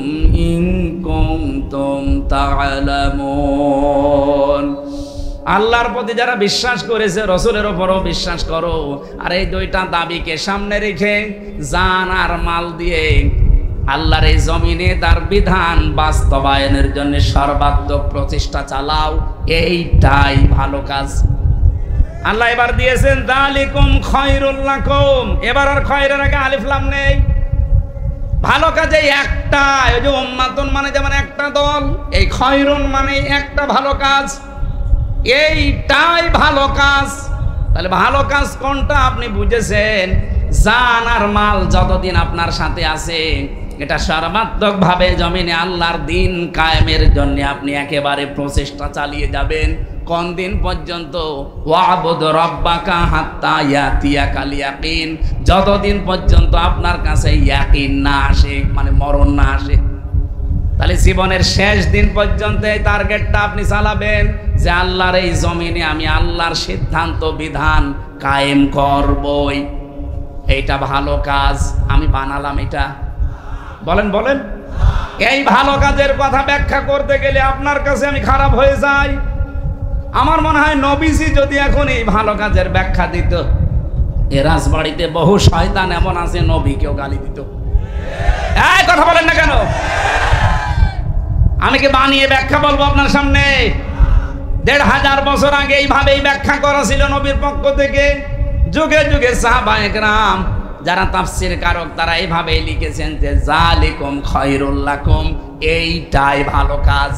ইন কুনতুম তা'লামুন। আল্লাহর প্রতি যারা বিশ্বাস করেছে, রসুলের ওপরও বিশ্বাস করো। আর এই 2টা দাবিকে সামনে রেখে জান আর মাল দিয়ে আল্লাহর এই জমিনে তার বিধান বাস্তবায়নের জন্য সর্বাত্মক প্রচেষ্টা চালাও, এইটাই ভালো কাজ। আল্লাহ এবার দিয়েছেন যালিকুম খায়রুল লাকুম। এবার আর খয়রের আগে আলিফ লাম নেই। ভালো কাজে একটা, ওই যে উম্মাতুন মানে যেমন একটা দল, এই খয়রুন মানে একটা ভালো কাজ, এইটাই ভালো কাজ। তাহলে ভালো কাজ কোনটা আপনি বুঝেছেন। জান আর মাল যতদিন আপনার সাথে আছে, এটা সর্বাত্মক ভাবে জমিনে আল্লাহর দিন কায়েমের জন্য আপনি একেবারে প্রচেষ্টা চালিয়ে যাবেন। কোন দিন পর্যন্ত? ওয়াবুদ রাব্বাকা হাত্তা ইয়াতিয়াকাল ইয়াকিন, যতদিন পর্যন্ত আপনার কাছে ইয়াকিন না আসে, মানে মরণ না আসে। তাহলে জীবনের শেষ দিন পর্যন্ত এই টার্গেটটা আপনি চালাবেন যে আল্লাহর এই জমিনে আমি আল্লাহর সিদ্ধান্ত বিধান কায়েম করবই। এইটা ভালো কাজ, আমি বানালাম এটা। বলেন বলেন, এই ভালো কাজের কথা ব্যাখ্যা করতে গেলে আপনার কাছে আমি খারাপ হয়ে যাই। আমার মনে হয় নবীজি যদি এখন এই ভালো কাজের ব্যাখ্যা দিত, এ রাজবাড়িতে বহু শয়তান এমন আছে নবীকেও গালি দিত। এই কথা বলেন না কেন? আমি কি বানিয়ে ব্যাখ্যা বলবো আপনার সামনে? ১৫০০ বছর আগে এইভাবেই ব্যাখ্যা করা ছিল নবীর পক্ষ থেকে। যুগে যুগে সাহাবায়ে কেরাম যারা তাফসীর কারক তারা এইভাবেই লিখেছেন যে যালিকুম খায়রুল লাকুম, এইটাই ভালো কাজ।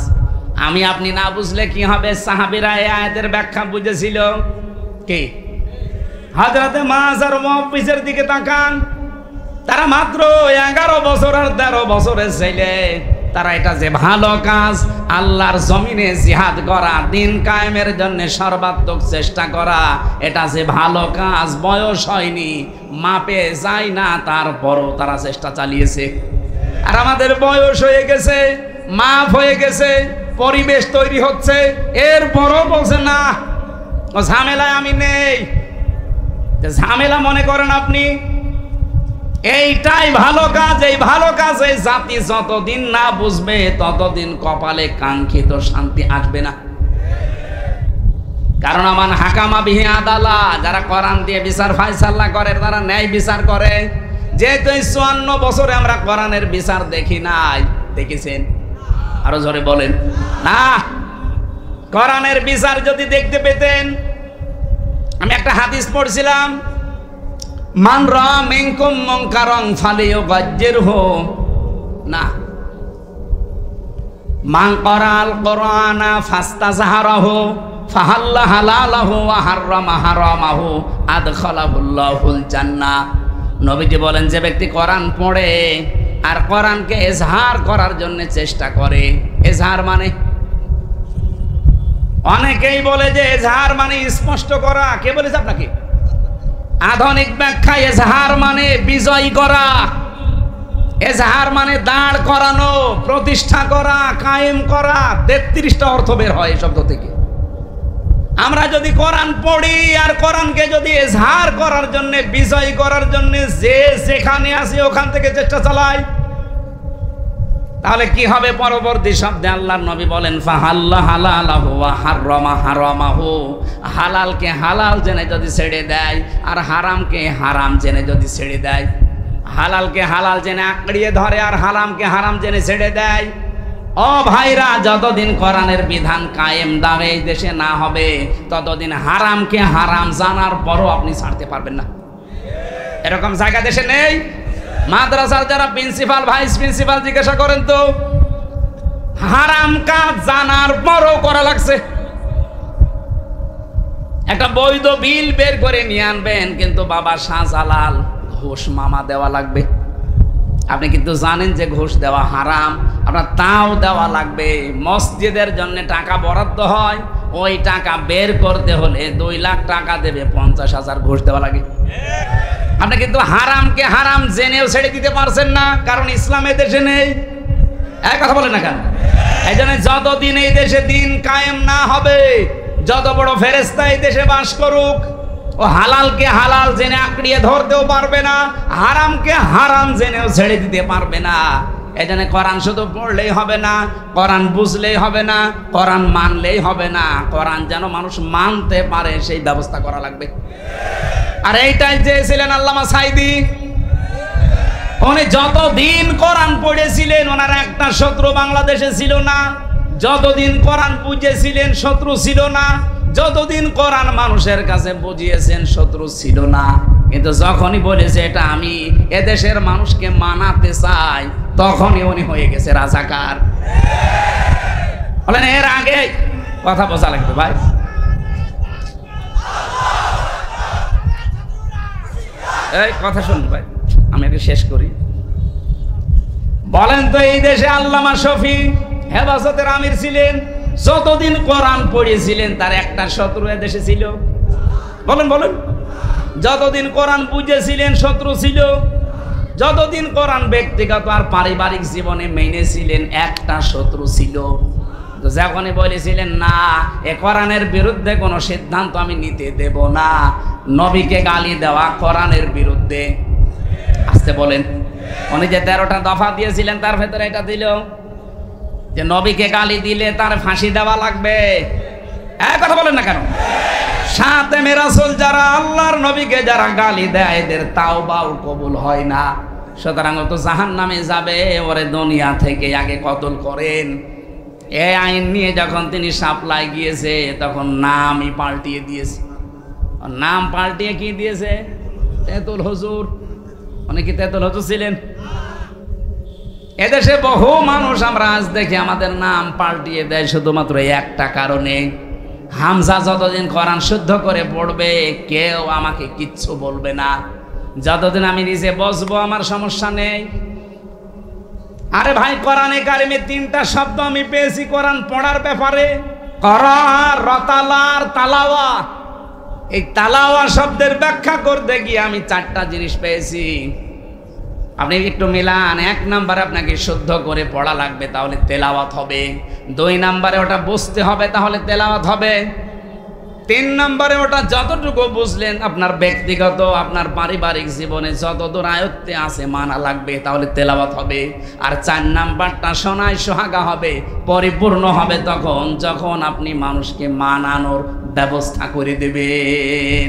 আমি আপনি না বুঝলে কি হবে? সাহাবীরা এই আয়াতের ব্যাখ্যা বুঝেছিল কি? হযরতে মুআয আর মুআবিজের দিকে তাকান, তারা মাত্র 11 বছর আর 13 বছরের ছেলে। তারা এটা যে ভালো কাজ, আল্লাহর জমিনে জিহাদ করা, দিন কায়েমের জন্য সর্বাত্মক চেষ্টা করা, এটা যে ভালো কাজ, বয়স হয়নি, মাপে যায় না, তারপরও তারা চেষ্টা চালিয়েছে। আর আমাদের বয়স হয়ে গেছে, মাপ হয়ে গেছে, পরিবেশ তৈরি হচ্ছে, এরপরও বলছে না, ও ঝামেলায় আমি নেই। ঝামেলা মনে করেন আপনি? এইটাই ভালো কাজ। এই ভালো কাজে জাতি যতদিন না বুঝবে ততদিন কপালে কাঙ্ক্ষিত শান্তি আসবে না। কারণ আমার হাকামা বিহি আদালা, যারা কোরআন দিয়ে বিচার ফায়সালা করে, তারা ন্যায় বিচার করে। যেহেতু ৫৪ বছরে আমরা কোরআনের বিচার দেখি নাই, দেখেছেন? আরো জোরে বলেন না। কোরআনের বিচার যদি দেখতে পেতেন, আমি একটা হাদিস পড়ছিলাম, মান রা মিনকুম মুনকারান ফালিয়ুগাজ্জিরহু, না, মান ক্বারাআল কুরআনা ফাস্তাযহারাহু ফাহাল্লা হালালাহু ওয়া হাররামা হারামাহু আদখালাহুল্লাহুল জান্নাহ। নবীজি বলেন, যে ব্যক্তি কোরআন পড়ে আর কোরআনকে ইজহার করার জন্য চেষ্টা করে। ইজহার মানে, অনেকেই বলে যে ইজহার মানে স্পষ্ট করা। কে বলেছে আপনাকে? আধুনিক ব্যাখ্যা ইজহার মানে বিজয় করা, এজাহার মানে দাঁড় করানো, প্রতিষ্ঠা করা, কায়েম করা। 33টা অর্থ বের হয় এই শব্দ থেকে। আমরা যদি কোরআন পড়ি আর কোরআনকে যদি এজাহার করার জন্য, বিজয় করার জন্য যে যেখানে আসি ওখান থেকে চেষ্টা চালাই, তাহলে কি হবে? পরবর্তী শব্দে আল্লাহর নবী বলেন, ফাহাল্লা হালালাহু ওয়া হাররামা হারামাহু, হালালকে হালাল জেনে যদি ছেড়ে দেয় আর হারামকে হারাম জেনে যদি ছেড়ে দেয়, হালালকে হালাল জেনে আঁকড়িয়ে ধরে আর হারামকে হারাম জেনে ছেড়ে দেয়। ও ভাইরা, যতদিন কোরআনের বিধান কায়েম দাঁড়ে এই দেশে না হবে, ততদিন হারামকে হারাম জানার পরও আপনি ছাড়তে পারবেন না। এরকম জায়গা দেশে নেই। মাদ্রাসার যারা প্রিন্সিপাল, ভাইস প্রিন্সিপাল, জিজ্ঞাসা করেন তো, হারাম কাজ জানার পরও করা লাগছে। একটা বৈধ বিল বের করে নিয়ে আনবেন, কিন্তু বাবা শাহজালাল ঘুষ মামা দেওয়া লাগবে। আপনি কিন্তু জানেন যে ঘুষ দেওয়া হারাম, আপনার তাও দেওয়া লাগবে। মসজিদের জন্য টাকা বরাদ্দ হয়, ওই টাকা বের করতে হলে 2 লাখ টাকা দেবে, 50,000 ঘুষ দেওয়া লাগে। আপনি কিন্তু হারামকে হারাম জেনেও ছেড়ে দিতে পারছেন না, কারণ ইসলামের দেশে নেই। এক কথা বলেন না কেন? এই জন্য যতদিন এই দেশে দিন কায়েম না হবে, যত বড় ফেরেশতা এই দেশে বাস করুক, ও হালালকে হালাল জেনে আঁকড়িয়ে ধরতেও পারবে না, হারামকে হারাম জেনেও ছেড়ে দিতে পারবে না। এই জন্য কোরআন শুধু পড়লেই হবে না, কোরআন বুঝলেই হবে না, কোরআন মানলেই হবে না, কোরআন যেন মানুষ মানতে পারে সেই ব্যবস্থা করা লাগবে। আর এইটাই চেয়েছিলেন আল্লামা সাঈদী। উনি যতদিন কোরআন পড়েছিলেন ওনার একটা শত্রু বাংলাদেশে ছিল না। যতদিন কোরআন বুঝেছিলেন শত্রু ছিল না। যতদিন কোরআন মানুষের কাছে বুঝিয়েছেন শত্রু ছিল না। কিন্তু যখনই বলেছে এটা আমি এদেশের মানুষকে মানাতে চাই, তখনই উনি হয়ে গেছে রাজাকার। বলেন এর আগে কথা বোঝা লাগবে ভাই। এই কথা শুনুন ভাই, আমি আগে শেষ করি। বলেন তো এই দেশে আল্লামা শফি হেফাজতের আমির ছিলেন, যতদিন কোরআন পড়েছিলেন তার একটা শত্রু এদেশে ছিল? বলেন বলেন। যতদিন কোরআন বুঝেছিলেন শত্রু ছিল? যতদিন কোরআন ব্যক্তিগত আর পারিবারিক জীবনে মেনেছিলেন একটা শত্রু ছিল? যখনই বলেছিলেন না এ কোরআনের বিরুদ্ধে কোনো সিদ্ধান্ত আমি নিতে দেব না, নবীকে গালি দেওয়া কোরআনের বিরুদ্ধে। আসতে বলেন। উনি যে 13টা দফা দিয়েছিলেন তার ভেতরে এটা দিল যে নবীকে গালি দিলে তার ফাঁসি দেওয়া লাগবে। এক কথা বলেন না কেন? সাথে রাসূল যারা আল্লাহর নবীকে যারা গালি দেয় এদের তাওবাও কবুল হয় না, সুতরাং ও তো জাহান্নামে যাবে। ওরে দুনিয়া থেকে আগে কতল করেন। এই আইন নিয়ে যখন তিনি সাপ্লাই গিয়েছে তখন নামই পাল্টিয়ে দিয়েছে। নাম পাল্টিয়ে কি দিয়েছে? তেতুল হুজুর। অনেকে তেতুল হুজুর ছিলেন। এদেশে বহু মানুষ আমরা আজ দেখি আমাদের নাম পাল্টিয়ে দেয় শুধুমাত্র একটা কারণে, হামজা যতদিন কোরআন শুদ্ধ করে পড়বে কেউ আমাকে কিচ্ছু বলবে না, যতদিন আমি নিজে বসবো আমার সমস্যা নেই। আরে ভাই, কোরআনে কারিমে 3টা শব্দ আমি পেয়েছি কোরআন পড়ার ব্যাপারে, করা, রতালার, তালাওয়া। এই তালাওয়া শব্দের ব্যাখ্যা করতে গিয়ে আমি 4টা জিনিস পেয়েছি। আপনি একটু মিলান। 1 নম্বরে আপনাকে শুদ্ধ করে পড়া লাগবে, তাহলে তেলাওয়াত হবে। 2 নম্বরে ওটা বুঝতে হবে, তাহলে তেলাওয়াত হবে। 3 নম্বরে ওটা যতটুকু বুঝলেন আপনার ব্যক্তিগত আপনার পারিবারিক জীবনে যতদূর আয়ত্তে আছে মানা লাগবে, তাহলে তেলাওয়াত হবে। আর 4 নাম্বারটা শোনায় সোহাগা হবে, পরিপূর্ণ হবে তখন যখন আপনি মানুষকে মানানোর ব্যবস্থা করে দেবেন।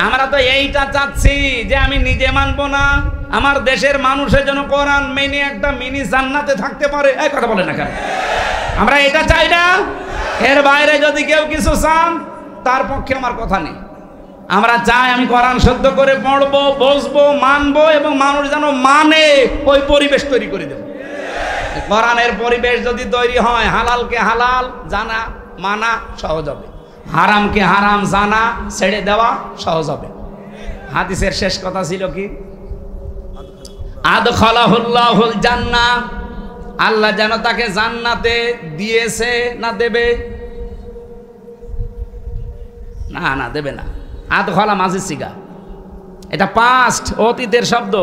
আমরা তো এইটা চাচ্ছি যে আমি নিজে মানবো না, আমার দেশের মানুষের জন্য কোরআন মেনে একটা মিনি জান্নাতে থাকতে পারে। এই কথা বলে না কেন? আমরা এটা চাই না। এর বাইরে যদি কেউ কিছু চান তার পক্ষে আমার কথা নেই। আমরা চাই আমি কোরআন শুদ্ধ করে পড়বো, বসবো, মানবো এবং মানুষ যেন মানে ওই পরিবেশ তৈরি করে দেব। কোরআনের পরিবেশ যদি তৈরি হয়, হালালকে হালাল জানা মানা সহজ হবে, হারামকে হারাম জানা ছেড়ে দেওয়া সহজ হবে। হাদিসের শেষ কথা ছিল কি? আদখালাহুল্লাহুল জান্নাহ, আল্লাহ যেন তাকে জান্নাতে দিয়েছে না দেবে? না না, দেবে না। আদখালা মাঝি সিগা, এটা পাস্ট অতীতের শব্দ।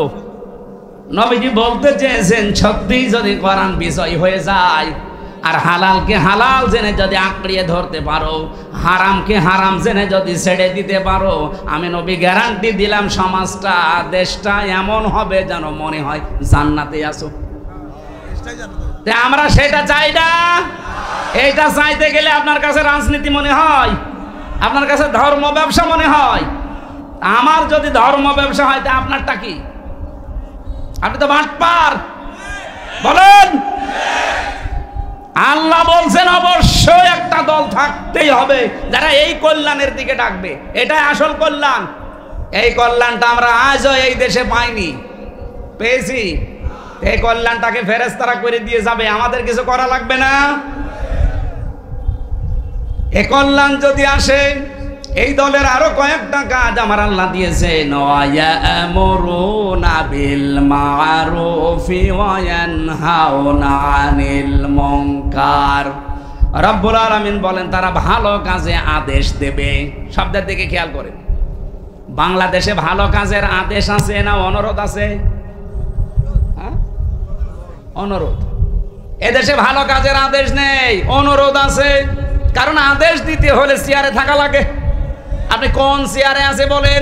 নবীজি বলতে চেয়েছেন সত্যিই যদি কোরআন বিজয় হয়ে যায় আর হালালকে হালাল জেনে যদি আঁকড়িয়ে ধরতে পারো, হারামকে হারাম জেনে যদি ছেড়ে দিতে পারো, আমি নবী গ্যারান্টি দিলাম সমাজটা, দেশটা এমন হবে যেন মনে হয় জান্নাতে আসো। আমরা সেটা চাই না। এইটা চাইতে গেলে আপনার কাছে রাজনীতি মনে হয়, আপনার কাছে ধর্ম ব্যবসা মনে হয়। আমার যদি ধর্ম ব্যবসা হয় তা আপনারটা কি? আপনি তো বাটপার। বলেন। আল্লাহ বলছেন অবশ্যই একটা দল থাকতেই হবে যারা এই কল্যাণের দিকে ডাকবে। এটাই আসল কল্যাণ। এই কল্যাণটা আমরা আজও এই দেশে পাইনি, পেয়েছি। এই কল্যাণটাকে ফেরেশতারা করে দিয়ে যাবে, আমাদের কিছু করা লাগবে না। এই কল্যাণ যদি আসে, এই দলের আরো কয়েকটা কাজ আমার আল্লাহ দিয়েছেন। ওয়ায়ামুরুনা বিল মারুফি ওয়া ইয়ানহাউনা আনিল মুনকার। রব্বুল আলামিন বলেন তারা ভালো কাজে আদেশ দেবে। শব্দের দিকে খেয়াল করেন। বাংলাদেশে ভালো কাজের আদেশ আছে না অনুরোধ আছে? অনুরোধ। এদেশে ভালো কাজের আদেশ নেই, অনুরোধ আছে। কারণ আদেশ দিতে হলে চেয়ারে থাকা লাগে। আপনি কোন চেয়ারে আছে বলেন?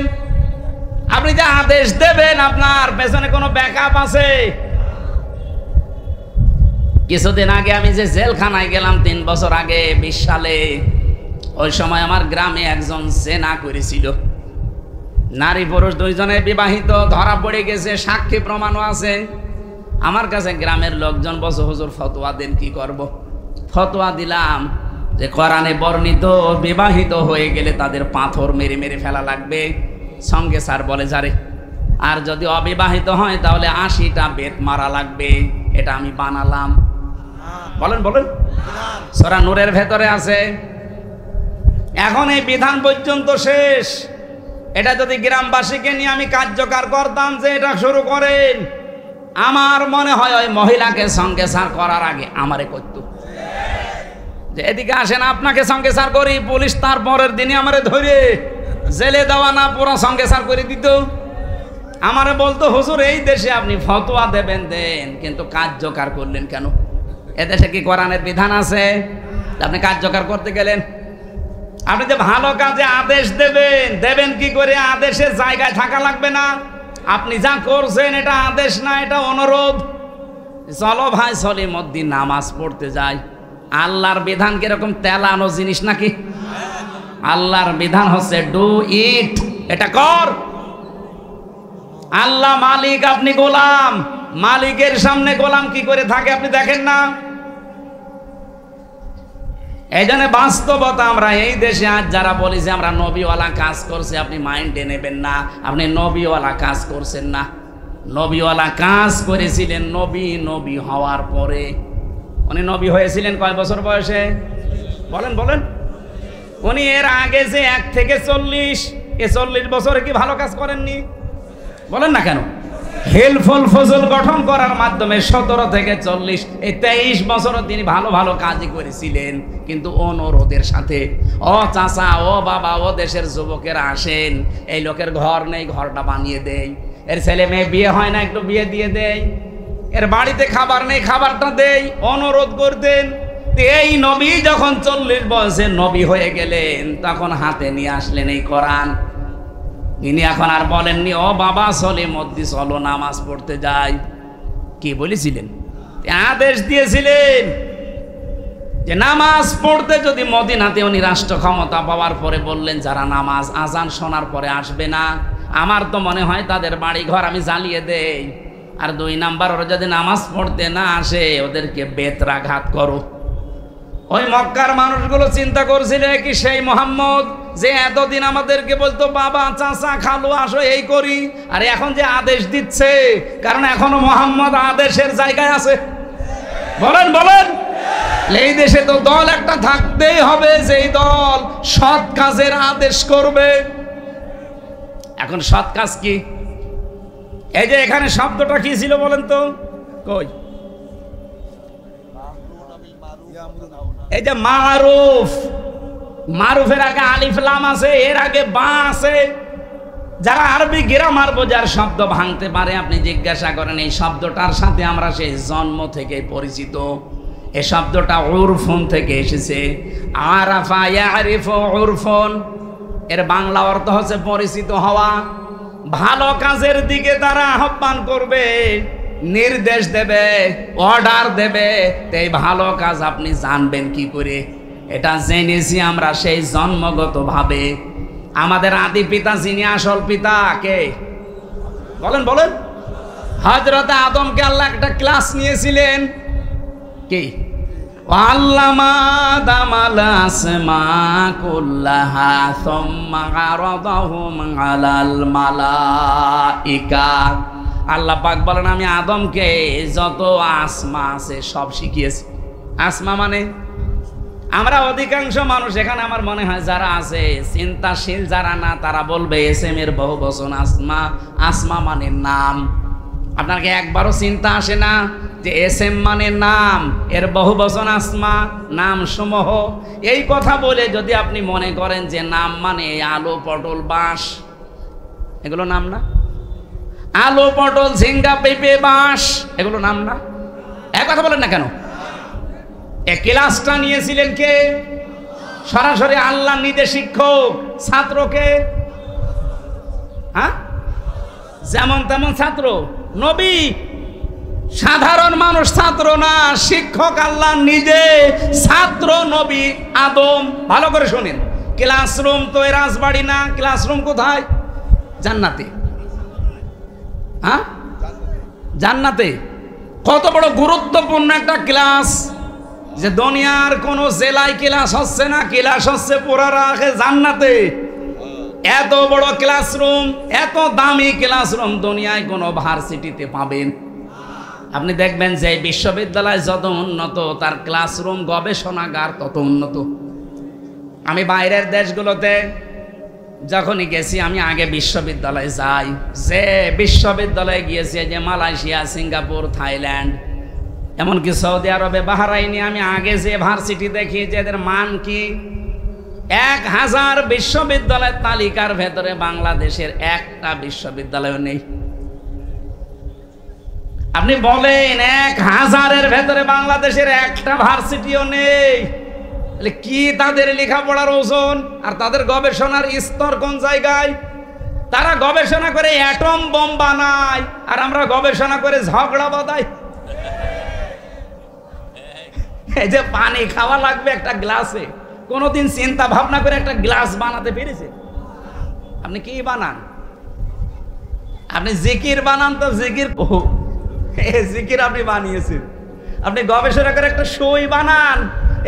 আপনি যে আদেশ দেবেন আপনার পেছনে কোনো ব্যাকআপ আছে? কিছুদিন আগে আমি যে জেলখানায় গেলাম 3 বছর আগে 20 সালে, ওই সময় আমার গ্রামে একজন জেনা করেছিল। নারী পুরুষ দুইজনে বিবাহিত, ধরা পড়ে গেছে, সাক্ষী প্রমাণও আছে। আমার কাছে গ্রামের লোকজন বসে, হুজুর ফতোয়া দেন, কি করব? ফতোয়া দিলাম যে কোরআনে বর্ণিত বিবাহিত হয়ে গেলে তাদের পাথর মেরে মেরে ফেলা লাগবে, সঙ্গে স্যার বলে যারে। আর যদি অবিবাহিত হয় তাহলে 80টা বেত মারা লাগবে। এটা আমি বানালাম। বলেন বলেন, সূরা নূরের ভেতরে আছে। এখন এই বিধান পর্যন্ত শেষ। এটা যদি গ্রামবাসীকে নিয়ে আমি কার্যকর করতাম যে এটা শুরু করেন, আমার মনে হয় ওই মহিলাকে সঙ্গে সার করার আগে আমারে করত যে এদিকে আসেন আপনাকে সঙ্গে সার করি, পুলিশ তার পরের দিনই আমারে ধরে জেলে দেওয়া না পুরো সঙ্গে সার করে দিত। আমারে বলতো, হুজুর এই দেশে আপনি ফতোয়া দেবেন দেন, কিন্তু কার্যকর করলেন কেন? এদেশে কি কোরআনের বিধান আছে আপনি কার্যকর করতে গেলেন? আপনি যে ভালো কাজে আদেশ দেবেন, দেবেন কি করে? আদেশের জায়গায় থাকা লাগবে না। আপনি যা করছেন এটা আদেশ না, এটা অনুরোধ। চলো ভাই সলিমুদ্দিন নামাজ পড়তে যাই। আল্লাহর বিধান কিরকম তেলানো জিনিস নাকি? আল্লাহর বিধান হচ্ছে ডু ইট, এটা কর। আল্লাহ মালিক, আপনি গোলাম। মালিকের সামনে গোলাম কি করে থাকে আপনি দেখেন না? এই জন্য বাস্তবতা, আমরা এই দেশে আজ যারা বলি যে আমরা নবীওয়ালা কাজ করছি, আপনি মাইন্ডে নেবেন না। আপনি নবীওয়ালা কাজ করছেন না। নবীওয়ালা কাজ করেছিলেন নবী হওয়ার পরে। উনি নবী হয়েছিলেন কয় বছর বয়সে? বলেন বলেন। উনি এর আগে যে 1 থেকে 40, এ 40 বছরে কি ভালো কাজ করেননি? বলেন না কেন? হেলফুল ফজল গঠন করার মাধ্যমে 17 থেকে 40, এই 23 বছরও তিনি ভালো ভালো কাজই করেছিলেন, কিন্তু অনুরোধের সাথে। ও চাচা, ও বাবা, ও দেশের যুবকেরা আসেন, এই লোকের ঘর নেই, ঘরটা বানিয়ে দেই। এর ছেলে মেয়ে বিয়ে হয় না, একটু বিয়ে দিয়ে দেই। এর বাড়িতে খাবার নেই, খাবারটা দেই, অনুরোধ করতেন। এই নবী যখন 40 বয়সে নবী হয়ে গেলেন, তখন হাতে নিয়ে আসলেন এই কোরআন। তিনি এখন আর বলেননি, ও বাবা সলিমুদ্দিন চলো নামাজ পড়তে যাই। কি বলেছিলেন? আদেশ দিয়েছিলেন যে নামাজ পড়তে যদি মদিনাতে উনি রাষ্ট্র ক্ষমতা পাওয়ার পরে বললেন যারা নামাজ আজান শোনার পরে আসবে না, আমার তো মনে হয় তাদের বাড়ি ঘর আমি জ্বালিয়ে দেই। আর 2 নাম্বার, ওরা যদি নামাজ পড়তে না আসে ওদেরকে বেত্রাঘাত করো। ওই মক্কার মানুষগুলো চিন্তা করছিল কি সেই মোহাম্মদ যে এতদিন আমাদেরকে বলতো বাবা চাচা খালু আসো এই করি, আর এখন যে আদেশ দিচ্ছে, কারণ এখনো মোহাম্মদ আদেশের জায়গায় আছে। বলেন বলেন। এই দেশে তো দল একটা থাকতেই হবে, যেই দল সৎ কাজের আদেশ করবে। এখন সৎ কাজ কি? এই যে এখানে শব্দটা কি ছিল বলেন তো? কই? এই যে মারুফ, মারুফের আগে আলিফ লাম আছে, এর আগে বা আছে। যারা আরবি গ্রামার বোঝার শব্দ ভাঙতে পারে, আপনি জিজ্ঞাসা করেন এই শব্দটার সাথে আমরা সেই জন্ম থেকে পরিচিত। এই শব্দটা উরফুন থেকে এসেছে। আরাফা ইয়ারিফু উরফুন, এর বাংলা অর্থ হচ্ছে পরিচিত হওয়া। ভালো কাজের দিকে তারা আহ্বান করবে, নির্দেশ দেবে, অর্ডার দেবে। এই ভালো কাজ আপনি জানবেন কি করে? এটা জেনেছি আমরা সেই জন্মগতভাবে। আমাদের আদি পিতা যিনি আসল পিতা কে? বলেন বলেন। হযরত আদমকে আল্লাহ একটা ক্লাস নিয়েছিলেন কি? আল্লামা আদামাল আসমা কুল্লাহা সুম্মা আরাদাহুম আলাল মালাইকা। আল্লাহ পাক বলেন আমি আদমকে যত আসমা আছে সব শিখিয়েছি। আসমা মানে আমরা অধিকাংশ মানুষ এখানে আমার মনে হয় যারা আছে চিন্তাশীল যারা না, তারা বলবে এসএম এর বহুবচন আসমা। আসমা মানে নাম। আপনার কি একবারও চিন্তা আসে না যে এসএম মানে নাম, এর বহুবচন আসমা, নাম সমূহ? এই কথা বলে যদি আপনি মনে করেন যে নাম মানে আলু পটল বাঁশ, এগুলো নাম না? আলু পটল ঝিঙ্গা পেঁপে বাঁশ, এগুলো নাম না? এক কথা বলেন না কেন? এ ক্লাসটা নিয়েছিলেন কে? সরাসরি আল্লাহ নিজে শিক্ষক, ছাত্রকে হ্যাঁ যেমন তেমন ছাত্র। নবী সাধারণ মানুষ ছাত্র না, শিক্ষক আল্লাহ নিজে, ছাত্র নবী আদম। ভালো করে শুনেন, ক্লাসরুম তো এ রাজবাড়ি না। ক্লাসরুম কোথায়? জান্নাতে। হ্যাঁ, জান্নাতে। কত বড় গুরুত্বপূর্ণ একটা ক্লাস, যে দুনিয়ার কোন জেলায় ক্লাস হচ্ছে না, ক্লাস হচ্ছে পুরা রাখে জান্নাতে। এত বড় ক্লাসরুম, এত দামি ক্লাসরুম দুনিয়ায় কোন ভার্সিটিতে পাবেন? আপনি দেখবেন যে বিশ্ববিদ্যালয় যত উন্নত, তার ক্লাসরুম গবেষণাগার তত উন্নত। আমি বাইরের দেশগুলোতে যখনই গেছি, আমি আগে বিশ্ববিদ্যালয়ে যাই। যে বিশ্ববিদ্যালয়ে গিয়েছি, যে মালয়েশিয়া, সিঙ্গাপুর, থাইল্যান্ড, এমনকি সৌদি আরবে, বাহরাইনে, আমি আগে যে ভার্সিটি দেখি যে এদের মান কি। 1000 বিশ্ববিদ্যালয়ের তালিকার ভেতরে বাংলাদেশের একটা বিশ্ববিদ্যালয় নেই। আপনি বলেন 1000-এর ভেতরে বাংলাদেশের একটা ভার্সিটিও নেই। কি তাদের লেখাপড়ার ওজন আর তাদের গবেষণার স্তর কোন জায়গায়? তারা গবেষণা করে অ্যাটম বোম বানায়, আর আমরা গবেষণা করে ঝগড়া বাঁধাই। এই যে পানি খাওয়া লাগবে একটা গ্লাসে, কোনোদিন চিন্তা ভাবনা করে একটা গ্লাস বানাতে পেরেছে? আপনি কি বানান? আপনি জিকির বানান তো, জিকির জিকির আপনি বানিয়েছেন। আপনি গবেষণা করে একটা সই বানান,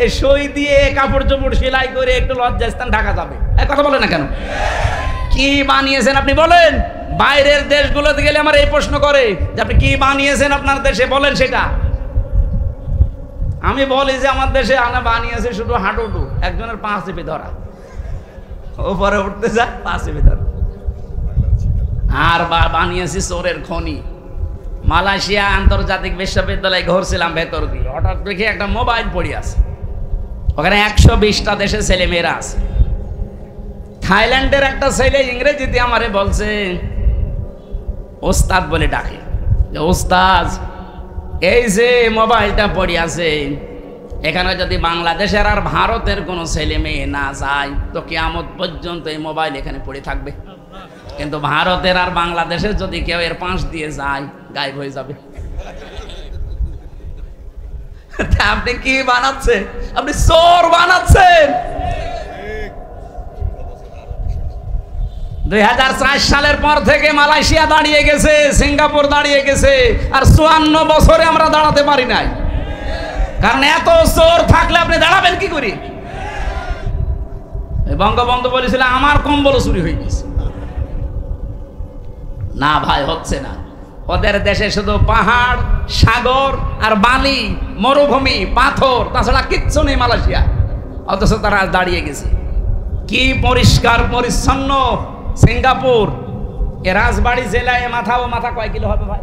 এই সই দিয়ে কাপড় চোপড় সেলাই করে একটু লজ্জাস্থান ঢাকা যাবে। কথা বলে না কেন? কি বানিয়েছেন আপনি বলেন? বাইরের দেশগুলোতে গেলে আমার এই প্রশ্ন করে যে আপনি কি বানিয়েছেন আপনার দেশে, বলেন সেটা। আমি বলি যে আমার দেশে আনা বানিয়েছে শুধু হাঁটুটু, একজনের 5 চেপে ধরা, ওপরে উঠতে যায় 5 চেপে ধরা। আর বানিয়েছি চোরের খনি। মালয়েশিয়া আন্তর্জাতিক বিশ্ববিদ্যালয়ে ঘুরছিলাম ভেতর দিয়ে, হঠাৎ দেখে একটা মোবাইল পড়ে আছে, ওখানে 120টা দেশের ছেলে মেয়েরা আছে। থাইল্যান্ডের একটা ছেলে ইংরেজিতে আমারে বলছে, ওস্তাদ বলে ডাকে, যে ওস্তাদ, এই যে মোবাইলটা পড়ে আছে, এখানে যদি বাংলাদেশের আর ভারতের কোনো ছেলে মেয়ে না যায় তো কিয়ামত পর্যন্ত এই মোবাইল এখানে পড়ে থাকবে, কিন্তু ভারতের আর বাংলাদেশের যদি কেউ এর পাশ দিয়ে যায় গায়েব হয়ে যাবে। আপনি কি বানাচ্ছেন? আপনি চোর বানাচ্ছেন। 2004 সালের পর থেকে মালয়েশিয়া দাঁড়িয়ে গেছে, সিঙ্গাপুর দাঁড়িয়ে গেছে, আর 54 বছরে আমরা দাঁড়াতে পারি নাই। কারণ এত চোর থাকলে আপনি দাঁড়াবেন কি করে? বঙ্গবন্ধু বলেছিল আমার কম্বল চুরি হয়ে গেছে। না ভাই, হচ্ছে না। ওদের দেশে শুধু পাহাড়, সাগর আর বালি, মরুভূমি, পাথর, তাছাড়া কিচ্ছু নেই মালয়েশিয়া, অথচ তারা দাঁড়িয়ে গেছে। কি পরিষ্কার পরিচ্ছন্ন সিঙ্গাপুর। এ রাজবাড়ী জেলায় মাথা ও মাথা কয় কিলো হবে ভাই?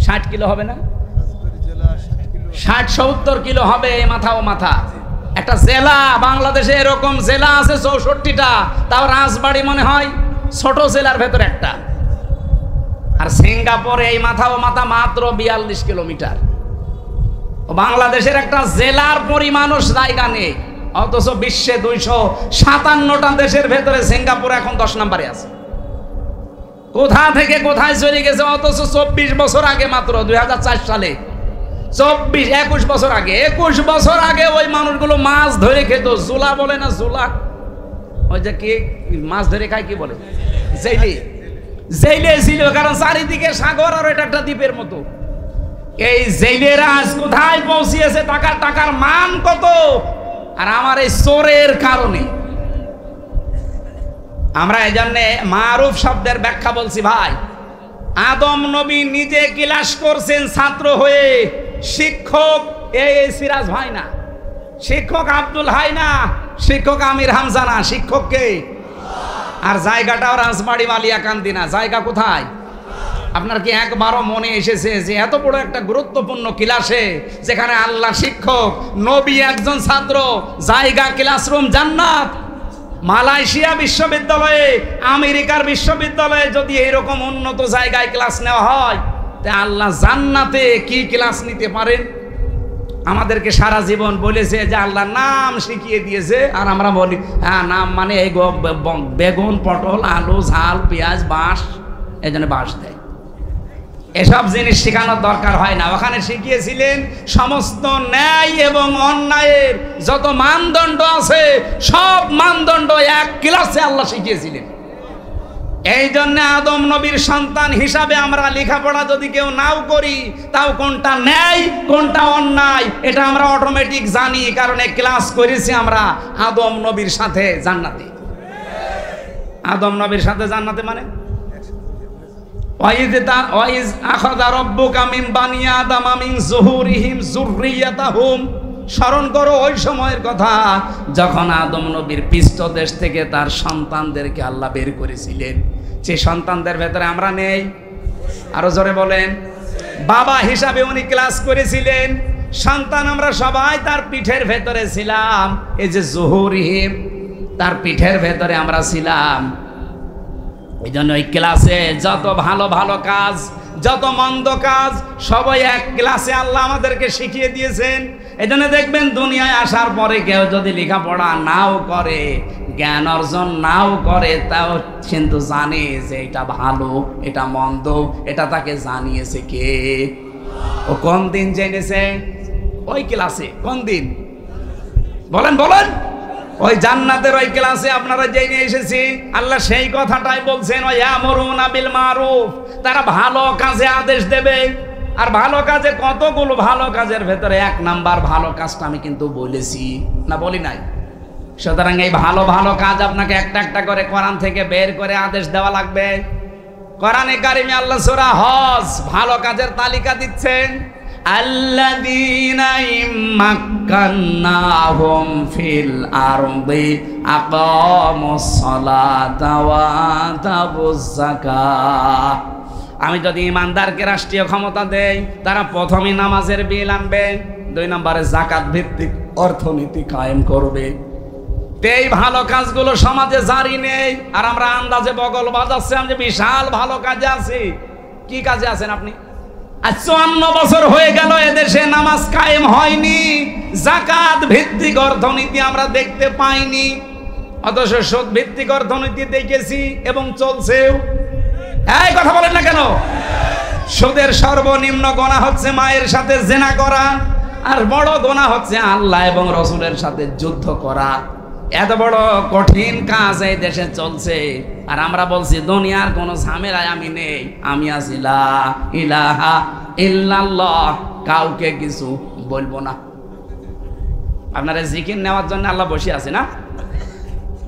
60 কিলো হবে না? 60-70 কিলো হবে মাথা ও মাথা। একটা জেলা, বাংলাদেশে এরকম জেলা আছে 64টা, তাও রাজবাড়ী মনে হয় ছোট জেলার ভেতর একটা। আর সিঙ্গাপুরে এই মাথা ও মাথা মাত্র 42 কিলোমিটার। বাংলাদেশের একটা জেলার পরিমাণও জায়গা নেই, অথচ বিশ্বে 257টা দেশের ভেতরে সিঙ্গাপুর এখন 10 নম্বরে আছে। কোথা থেকে কোথায় চলে গেছে, অথচ 24 বছর আগে, মাত্র 2004 সালে, 21 বছর আগে, 21 বছর আগে ওই মানুষগুলো মাছ ধরে খেত। জুলা বলে না, জুলা, ওই যে কি মাছ ধরে খায়, কি বলে, জেলে। জেলে ছিল, কারণ চারিদিকে সাগর আর এটা একটা দ্বীপের মতো। এই জেলেরা আজ কোথায় পৌঁছিয়েছে, টাকার মান কত। আর আমার এই চোরের কারণে আমরা এই জন্য মারুফ শব্দের ব্যাখ্যা বলছি ভাই। আদম নবী নিজে ক্লাস করছেন ছাত্র হয়ে, শিক্ষক এই সিরাজ ভাই না, শিক্ষক আব্দুল হাই না, শিক্ষক আমির হামজা না, শিক্ষক কে? আর জায়গাটাও রাজবাড়ী বালিয়াকান্দি না, জায়গা কোথায়? আপনার কি একবারও মনে এসেছে যে এত বড় একটা গুরুত্বপূর্ণ ক্লাসে, যেখানে আল্লাহ শিক্ষক, নবী একজন ছাত্র, জায়গা ক্লাসরুম জান্নাত? মালয়েশিয়া বিশ্ববিদ্যালয়ে, আমেরিকার বিশ্ববিদ্যালয়ে যদি এরকম উন্নত জায়গায় ক্লাস নেওয়া হয়, তা আল্লাহ জান্নাতে কি ক্লাস নিতে পারেন? আমাদেরকে সারা জীবন বলেছে যে আল্লাহ নাম শিখিয়ে দিয়েছে, আর আমরা বলি হ্যাঁ নাম মানে এই বেগুন, পটল, আলু, ঝাল, পেঁয়াজ, বাঁশ, এই জন্য বাঁশ দেয়। এসব জিনিস শেখানোর দরকার হয় না। ওখানে শিখিয়েছিলেন সমস্ত ন্যায় এবং অন্যায়ের যত মানদণ্ড আছে, সব মানদণ্ড এক ক্লাসে আল্লাহ শিখিয়েছিলেন। এই জন্য আদম নবীর সন্তান হিসাবে আমরা লেখাপড়া যদি কেউ নাও করি, তাও কোনটা ন্যায় কোনটা অন্যায় এটা আমরা অটোমেটিক জানি, কারণ এই ক্লাস করেছি আমরা আদম নবীর সাথে জান্নাতে। আদম নবীর সাথে জান্নাতে মানে ওয়াইজ আখাযা রাব্বুকা মিন বানি আদামা মিন যুহুরিহিম যুররিয়াতাহুম, স্মরণ করো ওই সময়ের কথা যখন আদম নবীর পৃষ্ঠদেশ থেকে তার সন্তানদেরকে আল্লাহ বের করেছিলেন। সেই সন্তানদের ভেতরে আমরা নেই? আরো জোরে বলেন। বাবা হিসাবে উনি ক্লাস করেছিলেন, সন্তান আমরা সবাই তার পিঠের ভেতরে ছিলাম। এই যে যুহুরিহিম, তার পিঠের ভেতরে আমরা ছিলাম। এই জন্য ওই ক্লাসে যত ভালো ভালো কাজ, যত মন্দ কাজ সবাই এক ক্লাসে আল্লাহ আমাদেরকে শিখিয়ে দিয়েছেন। এই জন্য দেখবেন দুনিয়ায় আসার পরে কেউ যদি লেখাপড়া নাও করে, জ্ঞান অর্জন নাও করে, তাও কিন্তু জানে যে এটা ভালো এটা মন্দ, এটা তাকে জানিয়েছে কে? ও কোন দিন জেনেছে? ওই ক্লাসে। কোন দিন বলেন বলেন? ওই জান্নাতের ওই ক্লাসে আপনারা জেনে এসেছি। আল্লাহ সেই কথাটাই বলছেন, ওয়ায়ামুরুনা বিল মারুফ, তারা ভালো কাজে আদেশ দেবে। আর ভালো কাজে কতগুলো ভালো কাজের ভেতরে এক নাম্বার ভালো কাজটা আমি কিন্তু বলেছি না, বলি নাই? সুতরাং এই ভালো ভালো কাজ আপনাকে একটা একটা করে কোরআন থেকে বের করে আদেশ দেওয়া লাগবে। কোরআনে কারিমে আল্লাহ সূরা হজ ভালো কাজের তালিকা দিচ্ছেন। আল্লাযীনা ইম্মাক্কান্নাহুম ফিল আরদি আকামুস সালাতা ওয়া আতাবুজ যাকাত। আমি যদি ইমানদারকে রাষ্ট্রীয় ক্ষমতা দেই, তারা প্রথমে নামাজের বিল আনবে, 2 নম্বরে যাকাত ভিত্তিক অর্থনীতি কায়েম করবে। এই ভালো কাজগুলো সমাজে জারি নেই, আর আমরা আন্দাজে বগল বাজাচ্ছি যে বিশাল ভালো কাজে আছি। কি কাজে আছেন আপনি? আজ 54 বছর হয়ে গেল এদেশে নামাজ কায়েম হয়নি, যাকাত ভিত্তিক অর্থনীতি আমরা দেখতে পাইনি, অথচ সুদ ভিত্তিক অর্থনীতি দেখেছি এবং চলছেও। এই কথা বলেন না কেন? সুদের সর্বনিম্ন গুনাহ হচ্ছে মায়ের সাথে জিনা করা, আর বড় গুনাহ হচ্ছে আল্লাহ এবং রাসূলের সাথে যুদ্ধ করা। এত বড় কঠিন কাজ এই দেশে চলছে, আর আমরা বলছি দুনিয়ার কোনো ঝামেলায় আমি নেই, আমি আছি লা ইলাহা ইল্লাল্লাহ, কাউকে কিছু বলবো না। আপনারা জিকির নেওয়ার জন্য আল্লাহ বসে আছে না?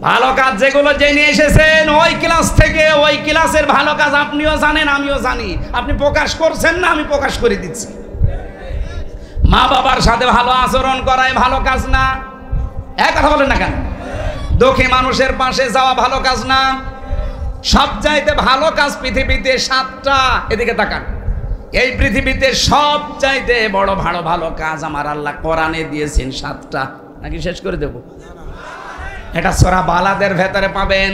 ভালো কাজ যেগুলো জেনে এসেছেন ওই ক্লাস থেকে, ওই ক্লাসের ভালো কাজ আপনিও জানেন আমিও জানি। আপনি প্রকাশ করছেন না, আমি প্রকাশ করে দিচ্ছি। মা বাবার সাথে ভালো আচরণ করাই ভালো কাজ না? এক কথা বলেন না কেন? দুঃখী মানুষের পাশে যাওয়া ভালো কাজ না? সবচাইতে ভালো কাজ পৃথিবীতে 7টা, এদিকে তাকান। এই পৃথিবীতে সবচাইতে বড় ভালো ভালো কাজ আমার আল্লাহ কোরআনে দিয়েছেন 7টা। নাকি শেষ করে দেব? এটা সূরা বালাদের ভেতরে পাবেন।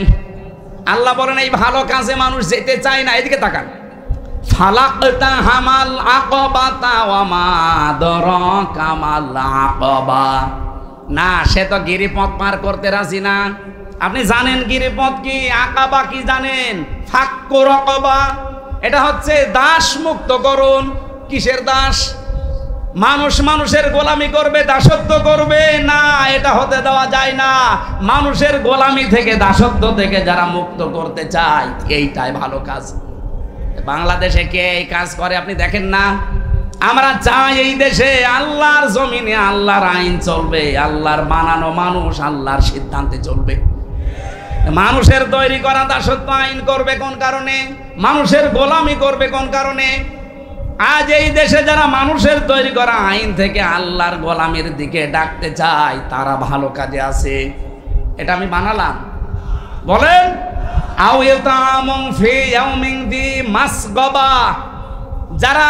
আল্লাহ বলেন এই ভালো কাজে মানুষ যেতে চায় না। এদিকে তাকান। ফালাকতা হামাল আকাবাতা ওয়া মা আদরাকা মাল আকাবা। না, সে তো গিরিপথ পার করতে রাজি না। আপনি জানেন গিরিপথ কি? আকাবা কি জানেন? ফাক্কু রাকাবা, এটা হচ্ছে দাস মুক্ত করুন। কিসের দাস? মানুষ মানুষের গোলামি করবে, দাসত্ব করবে না, এটা হতে দেওয়া যায় না। মানুষের গোলামি থেকে, দাসত্ব থেকে যারা মুক্ত করতে চায়, এইটাই ভালো কাজ। বাংলাদেশে কে এই কাজ করে আপনি দেখেন না? আমরা চাই এই দেশে আল্লাহর জমিনে আল্লাহর আইন চলবে, আল্লাহর বানানো মানুষ আল্লাহর সিদ্ধান্তে চলবে। মানুষের তৈরি করা দাসত্ব আইন করবে কোন কারণে? মানুষের গোলামি করবে কোন কারণে? আজ এই দেশে যারা মানুষের তৈরি করা আইন থেকে আল্লাহর গোলামির দিকে ডাকতে চায়, তারা ভালো কাজে আছে। এটা আমি বানালাম? বলেন। আও ইতামুন ফি ইয়াউমিন দি মাসগাবা, যারা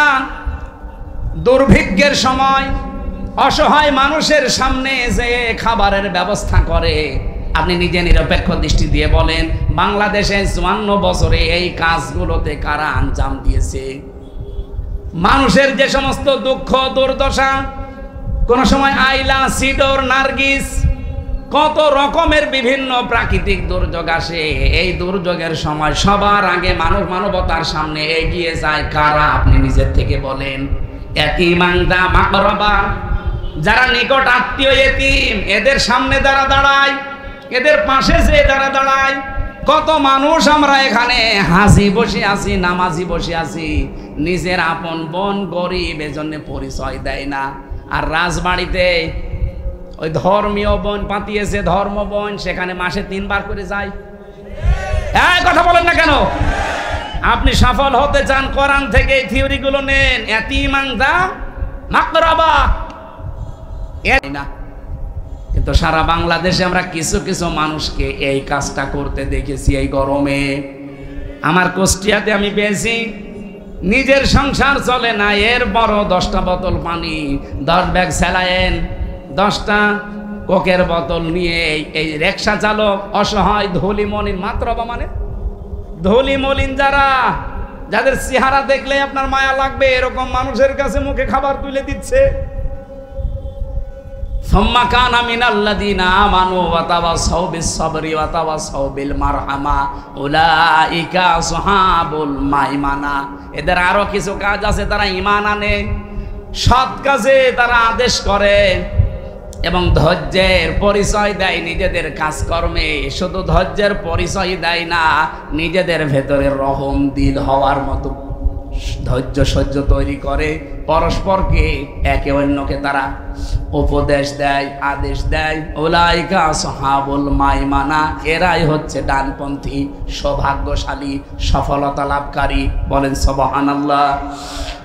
দুর্ভিক্ষের সময় অসহায় মানুষের সামনে যে খাবারের ব্যবস্থা করে, আপনি নিজে নিরপেক্ষ দৃষ্টি দিয়ে বলেন বাংলাদেশে 54 বছরে এই কাজগুলোতে কারা আঞ্জাম দিয়েছে? মানুষের যে সমস্ত দুঃখ দুর্দশা, কোন সময় আইলা, সিডর, নার্গিস, কত রকমের বিভিন্ন প্রাকৃতিক দুর্যোগ আসে। এই দুর্যোগের সময় সবার আগে মানবতার সামনে এগিয়ে যায় কারা? আপনি নিজের থেকে বলেন। এতিমানদা মাকরাবা, যারা নিকট আত্মীয় এতিম, এদের সামনে যারা দাঁড়ায়, এদের পাশে যে যারা দাঁড়ায়, কত মানুষ আমরা এখানে হাসি বসে আছি, নামাজি বসে আছি, নিজের আপন বোন গরিব এজন্য পরিচয় দেয় না। আর রাজবাড়িতে ওই ধর্মীয় বোন পাতিয়েছে, ধর্ম বোন, সেখানে মাসে 3 বার করে যায়। এই কথা বলেন না কেন? আপনি সফল হতে চান, কোরআন থেকে এই থিওরি গুলো নেন। এতিমাংদা মাকরাবা না, কিন্তু সারা বাংলাদেশে আমরা কিছু কিছু মানুষকে এই কাজটা করতে দেখেছি। এই গরমে আমার কুষ্টিয়াতে আমি পেয়েছি, নিজের সংসার চলে না, এর বড় 10টা বোতল পানি, 10 ব্যাগ স্যালাইন, 10টা কোকের বোতল নিয়ে এই রিকশা চালক অসহায় ধুলি মলিন, মাত্রবা মানে ধুলি মলিন, যাদের চেহারা দেখলে আপনার মায়া লাগবে, এরকম মানুষের কাছে মুখে খাবার তুলে দিচ্ছে। সুম্মা কানা মিনাল্লাযীনা আমানু ওয়া তাওয়াসাউ বিস-সাবরি ওয়া তাওয়াসাউ বিল মারহামা উলাইকা আসহাবুল মাইমানা। এদের আরো কিছু কাজ আছে, তারা ঈমান আনে, সৎ কাজে তারা আদেশ করে এবং ধৈর্যের পরিচয় দেয় নিজেদের কাজকর্মে। শুধু ধৈর্যের পরিচয় দেয় না, নিজেদের ভেতরে রহম দিল হওয়ার মতো ধৈর্য সহ্য তৈরি করে, পরস্পরকে একে অন্যকে তারা উপদেশ দেয়, আদেশ দেয়। উলাইকা আসহাবুল মাইমানা, এরাই হচ্ছে ডানপন্থী, সৌভাগ্যশালী, সফলতা লাভকারী। বলেন সুবহানাল্লাহ।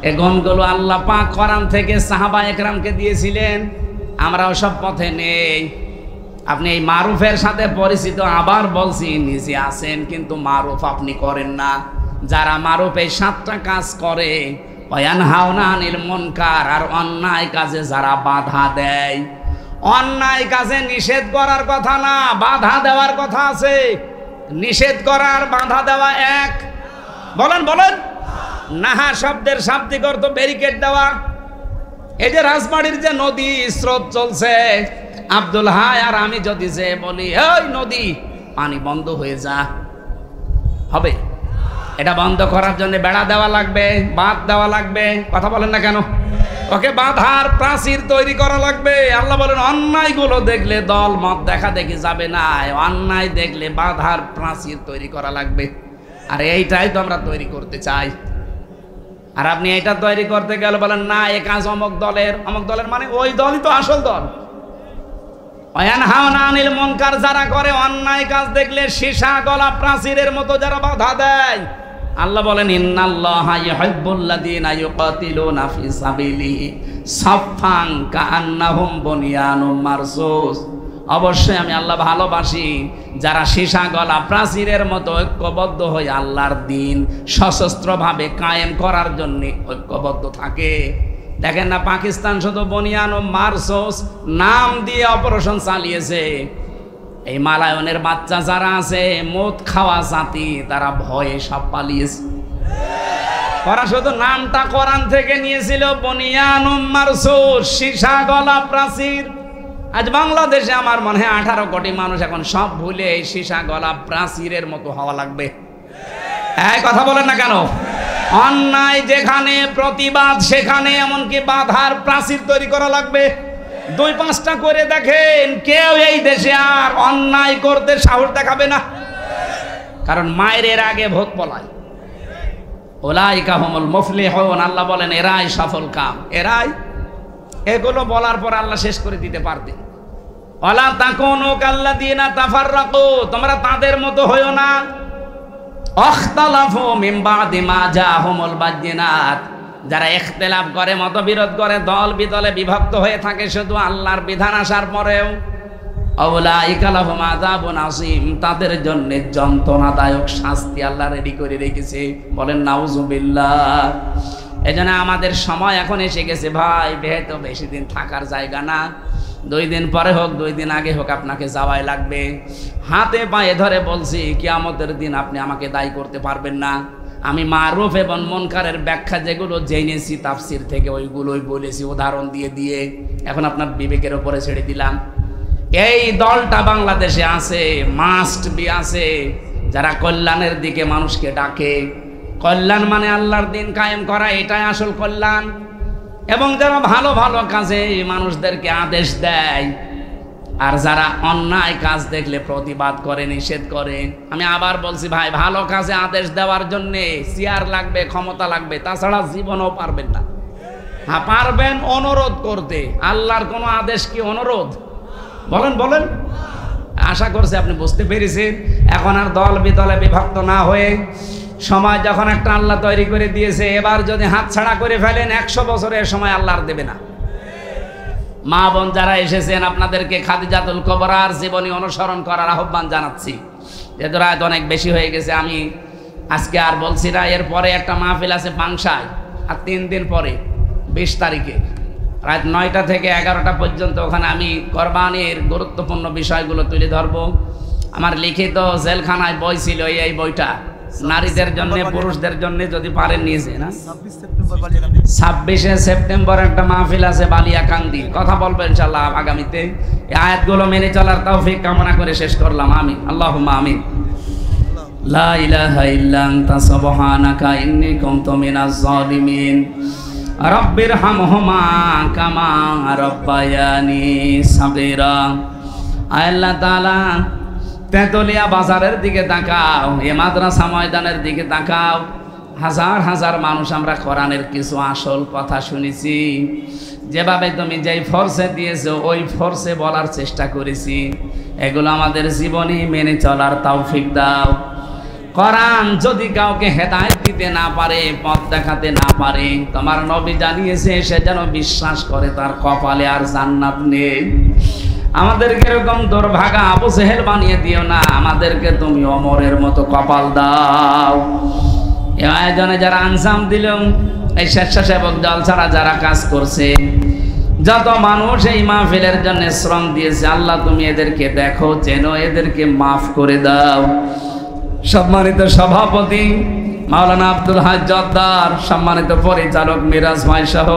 এই গুণগুলো আল্লাহ পাক কোরআন থেকে সাহাবা একরামকে দিয়েছিলেন, আমরাও সব পথে নেই। আপনি এই মারুফের সাথে পরিচিত, আবার বলছি, নিজে আছেন কিন্তু মারুফ আপনি করেন না। যারা মারুফ এই 7টা কাজ করে, ওয়ায়ানহাউনা আনিল মুনকার, আর অন্যায় কাজে যারা বাধা দেয়। অন্যায় কাজে নিষেধ করার কথা না, বাধা দেওয়ার কথা আছে। নিষেধ করার বাধা দেওয়া এক। বলেন বলেন। নাহা শব্দের শাব্দিক অর্থ ব্যারিকেড দেওয়া। এই যে রাজবাড়ির যে নদী স্রোত চলছে, আব্দুল হাই আর আমি যদি যে বলি, এই নদী পানি বন্ধ হয়ে যা, হবে? এটা বন্ধ করার জন্য বেড়া দেওয়া লাগবে, বাঁধ দেওয়া লাগবে। কথা বলেন না কেন? ওকে বাঁধার প্রাচীর তৈরি করা লাগবে। আল্লাহ বলেন অন্যায়গুলো দেখলে দল মত দেখা দেখি যাবে না, অন্যায় দেখলে বাঁধার প্রাচীর তৈরি করা লাগবে। আর এইটাই তো আমরা তৈরি করতে চাই। আর আপনি এটা তৈরি করতে গেলে বলেন না, এ কাজ অমুক দলের। অমুক দলের মানে ওই দলই তো আসল দল। ওয়ায়ানহাউনা আনিল মুনকার, যারা করে অন্যায় কাজ দেখলে সীসা গলা প্রাচীরের মতো যারা বাধা দেয়, আল্লাহ বলেন ইন্নাল্লাহা ইউহিব্বুল্লাযীনা ইউকাতিলুনা ফি সাবিলিহি সাফফান কাআন্নাহুম বুনিয়ানুম মারসুস। অবশ্যই আমি আল্লাহ ভালোবাসি যারা সীসা গলা প্রাচীরের মতো ঐক্যবদ্ধ হয়ে আল্লাহর দ্বীন সশস্ত্রভাবে কায়েম করার জন্য ঐক্যবদ্ধ থাকে। দেখেন না, পাকিস্তান শুধু বুনিয়ানুম মারসুস নাম দিয়ে অপারেশন চালিয়েছে। এই মালায়নের বাচ্চা যারা আছে, মদ খাওয়া জাতি, তারা ভয়ে সব পালিয়েছে। ওরা শুধু নামটা কোরআন থেকে নিয়েছিল, বুনিয়ানুম মারসুস, সীসা গলা প্রাচীর। আজ বাংলাদেশে আমার মনে হয় 18 কোটি মানুষ এখন সব ভুলে এই সীসা গলা প্রাচীরের মতো হওয়া লাগবে। এই কথা বলেন না কেন? অন্যায় যেখানে, প্রতিবাদ সেখানে, এমনকি বাধার প্রাচীর তৈরি করা লাগবে। 2-5টা করে দেখেন, কেউ এই দেশে আর অন্যায় করতে সাহস দেখাবে না, কারণ মায়ের আগে ভোট পলায়। উলাইকা হুমুল মুফলিহুন, আল্লাহ বলেন এরাই সফল কাম, এরাই। এগুলো বলার পর আল্লাহ শেষ করে দিতে পারতেন। ওয়ালা তাকুনু কাল্লাযীনা তাফাররাকু, তোমরা তাদের মতো হইও না। আখতালাফু মিন বাদি মা জাআহুমুল বায়্যিনাত, যারা ইখতিলাফ করে, মতবিরোধ করে, দল বিদলে বিভক্ত হয়ে থাকে শুধু আল্লাহর বিধান আসার পরেও। আউলাইকা লাহুম আযাবুন আযীম, তাদের জন্য যন্ত্রণাদায়ক শাস্তি আল্লাহ রেডি করে রেখেছে। বলেন নাউযুবিল্লাহ। এজন্য আমাদের সময় এখন এসে গেছে ভাই, তো বেশি দিন থাকার জায়গা না। 2 দিন পরে হোক, 2 দিন আগে হোক, আপনাকে যাওয়াই লাগবে। হাতে পায়ে ধরে বলছি, কিয়ামতের দিন আপনি আমাকে দায়ী করতে পারবেন না। আমি মারুফ এবং মুনকারের ব্যাখ্যা যেগুলো জেনেছি তাফসির থেকে, ওইগুলোই বলেছি উদাহরণ দিয়ে দিয়ে। এখন আপনার বিবেকের উপরে ছেড়ে দিলাম। এই দলটা বাংলাদেশে আছে, মাস্ট বি আছে, যারা কল্যাণের দিকে মানুষকে ডাকে। কল্যাণ মানে আল্লাহর দিন কায়েম করা, এটাই আসল কল্যাণ। এবং যারা ভালো ভালো কাজে মানুষদেরকে আদেশ দেয়, আর যারা অন্যায় কাজ দেখলে প্রতিবাদ করে, নিষেধ করে। আমি আবার বলছি ভাই, ভালো কাজে আদেশ দেওয়ার জন্য চেয়ার লাগবে, ক্ষমতা লাগবে, তাছাড়া জীবনও পারবেন না। হ্যাঁ পারবেন অনুরোধ করতে, আল্লাহর কোনো আদেশ কি অনুরোধ? বলেন বলেন। আশা করছি আপনি বুঝতে পেরেছেন। এখন আর দল বিদলে বিভক্ত না হয়ে সময় যখন একটা আল্লাহ তৈরি করে দিয়েছে, এবার যদি হাতছাড়া করে ফেলেন 100 বছরের সময় আল্লাহ আর দেবে না। মা বোন যারা এসেছেন আপনাদেরকে খাদিজাতুল কুবরার জীবনী অনুসরণ করার আহ্বান জানাচ্ছি। যেহেতু রাত অনেক বেশি হয়ে গেছে, আমি আজকে আর বলছি না। এরপরে একটা মাহফিল আছে পাংশায়, আর 3 দিন পরে 20 তারিখে রাত 9টা থেকে 11টা পর্যন্ত ওখানে আমি কোরবানির গুরুত্বপূর্ণ বিষয়গুলো তুলে ধরবো। আমার লিখিত জেলখানায় বই ছিল, এই বইটা নারীদের জন্য, পুরুষদের জন্য, যদি পারেন নিয়েছে না। 26শে সেপ্টেম্বর একটা মাহফিল আছে বালিয়াকান্দি, কথা বলবো ইনশাআল্লাহ আগামীতে। এই আয়াতগুলো মেনে চলার তৌফিক কামনা করে শেষ করলাম। আমিন, আল্লাহুম্মা আমিন। লা ইলাহা ইল্লা আনতা সুবহানাকা ইন্নী কুনতু মিনাজ জালিমিন। রব্বির হামহুমা কামা রব্বায়ানি সাগীরা। আল্লাহ তাআলা তেতুলিয়া বাজারের দিকে তাকাও, এ মাদ্রাসা ময়দানের দিকে তাকাও। হাজার হাজার মানুষ আমরা কোরআনের কিছু আসল কথা শুনেছি। যেভাবে তুমি যেই ফোর্সে দিয়েছো ওই ফোর্সে বলার চেষ্টা করেছি। এগুলো আমাদের জীবনে মেনে চলার তৌফিক দাও। কোরআন যদি কাউকে হেদায়েত দিতে না পারে, পথ দেখাতে না পারে, তোমার নবী জানিয়েছে সে যেন বিশ্বাস করে তার কপালে আর জান্নাত নেই। আমাদেরকে এরকম দুর্ভাগা আবু জেহেল বানিয়ে দিও না, আমাদেরকে তুমি ওমরের মতো কপাল দাও। এই আয়োজনে যারা আনসাম দিল, এই স্বেচ্ছাসেবক দল ছাড়া যারা কাজ করছে, যত মানুষ এই মাহফিলের জন্য শ্রম দিয়েছে, আল্লাহ তুমি এদেরকে দেখো, চেনো, এদেরকে মাফ করে দাও। সম্মানিত সভাপতি মাওলানা আব্দুল হাজ জদ্দার, সম্মানিত পরিচালক মিরাজ ভাই সহ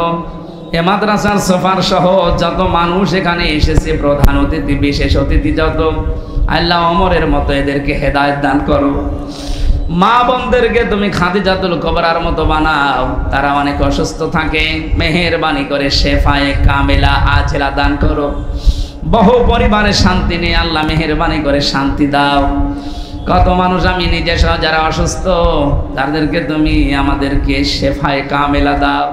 এ মাদ্রাসার সফার সহ যত মানুষ এখানে এসেছে, প্রধান অতিথি, বিশেষ অতিথি যত, আল্লাহ ওমরের মতো এদেরকে হেদায়েত দান করো। মা বোনদেরকে তুমি খাদিজাতুল কুবরার মতো বানাও। তারা অনেক অসুস্থ থাকে, মেহেরবানি করে শেফায়ে কামেলা আজলা দান করো। বহু পরিবারে শান্তি নেই, আল্লাহ মেহেরবানি করে শান্তি দাও। কত মানুষ আমি নিজে সহ যারা অসুস্থ, তাদেরকে তুমি আমাদেরকে শেফায়ে কামেলা দাও।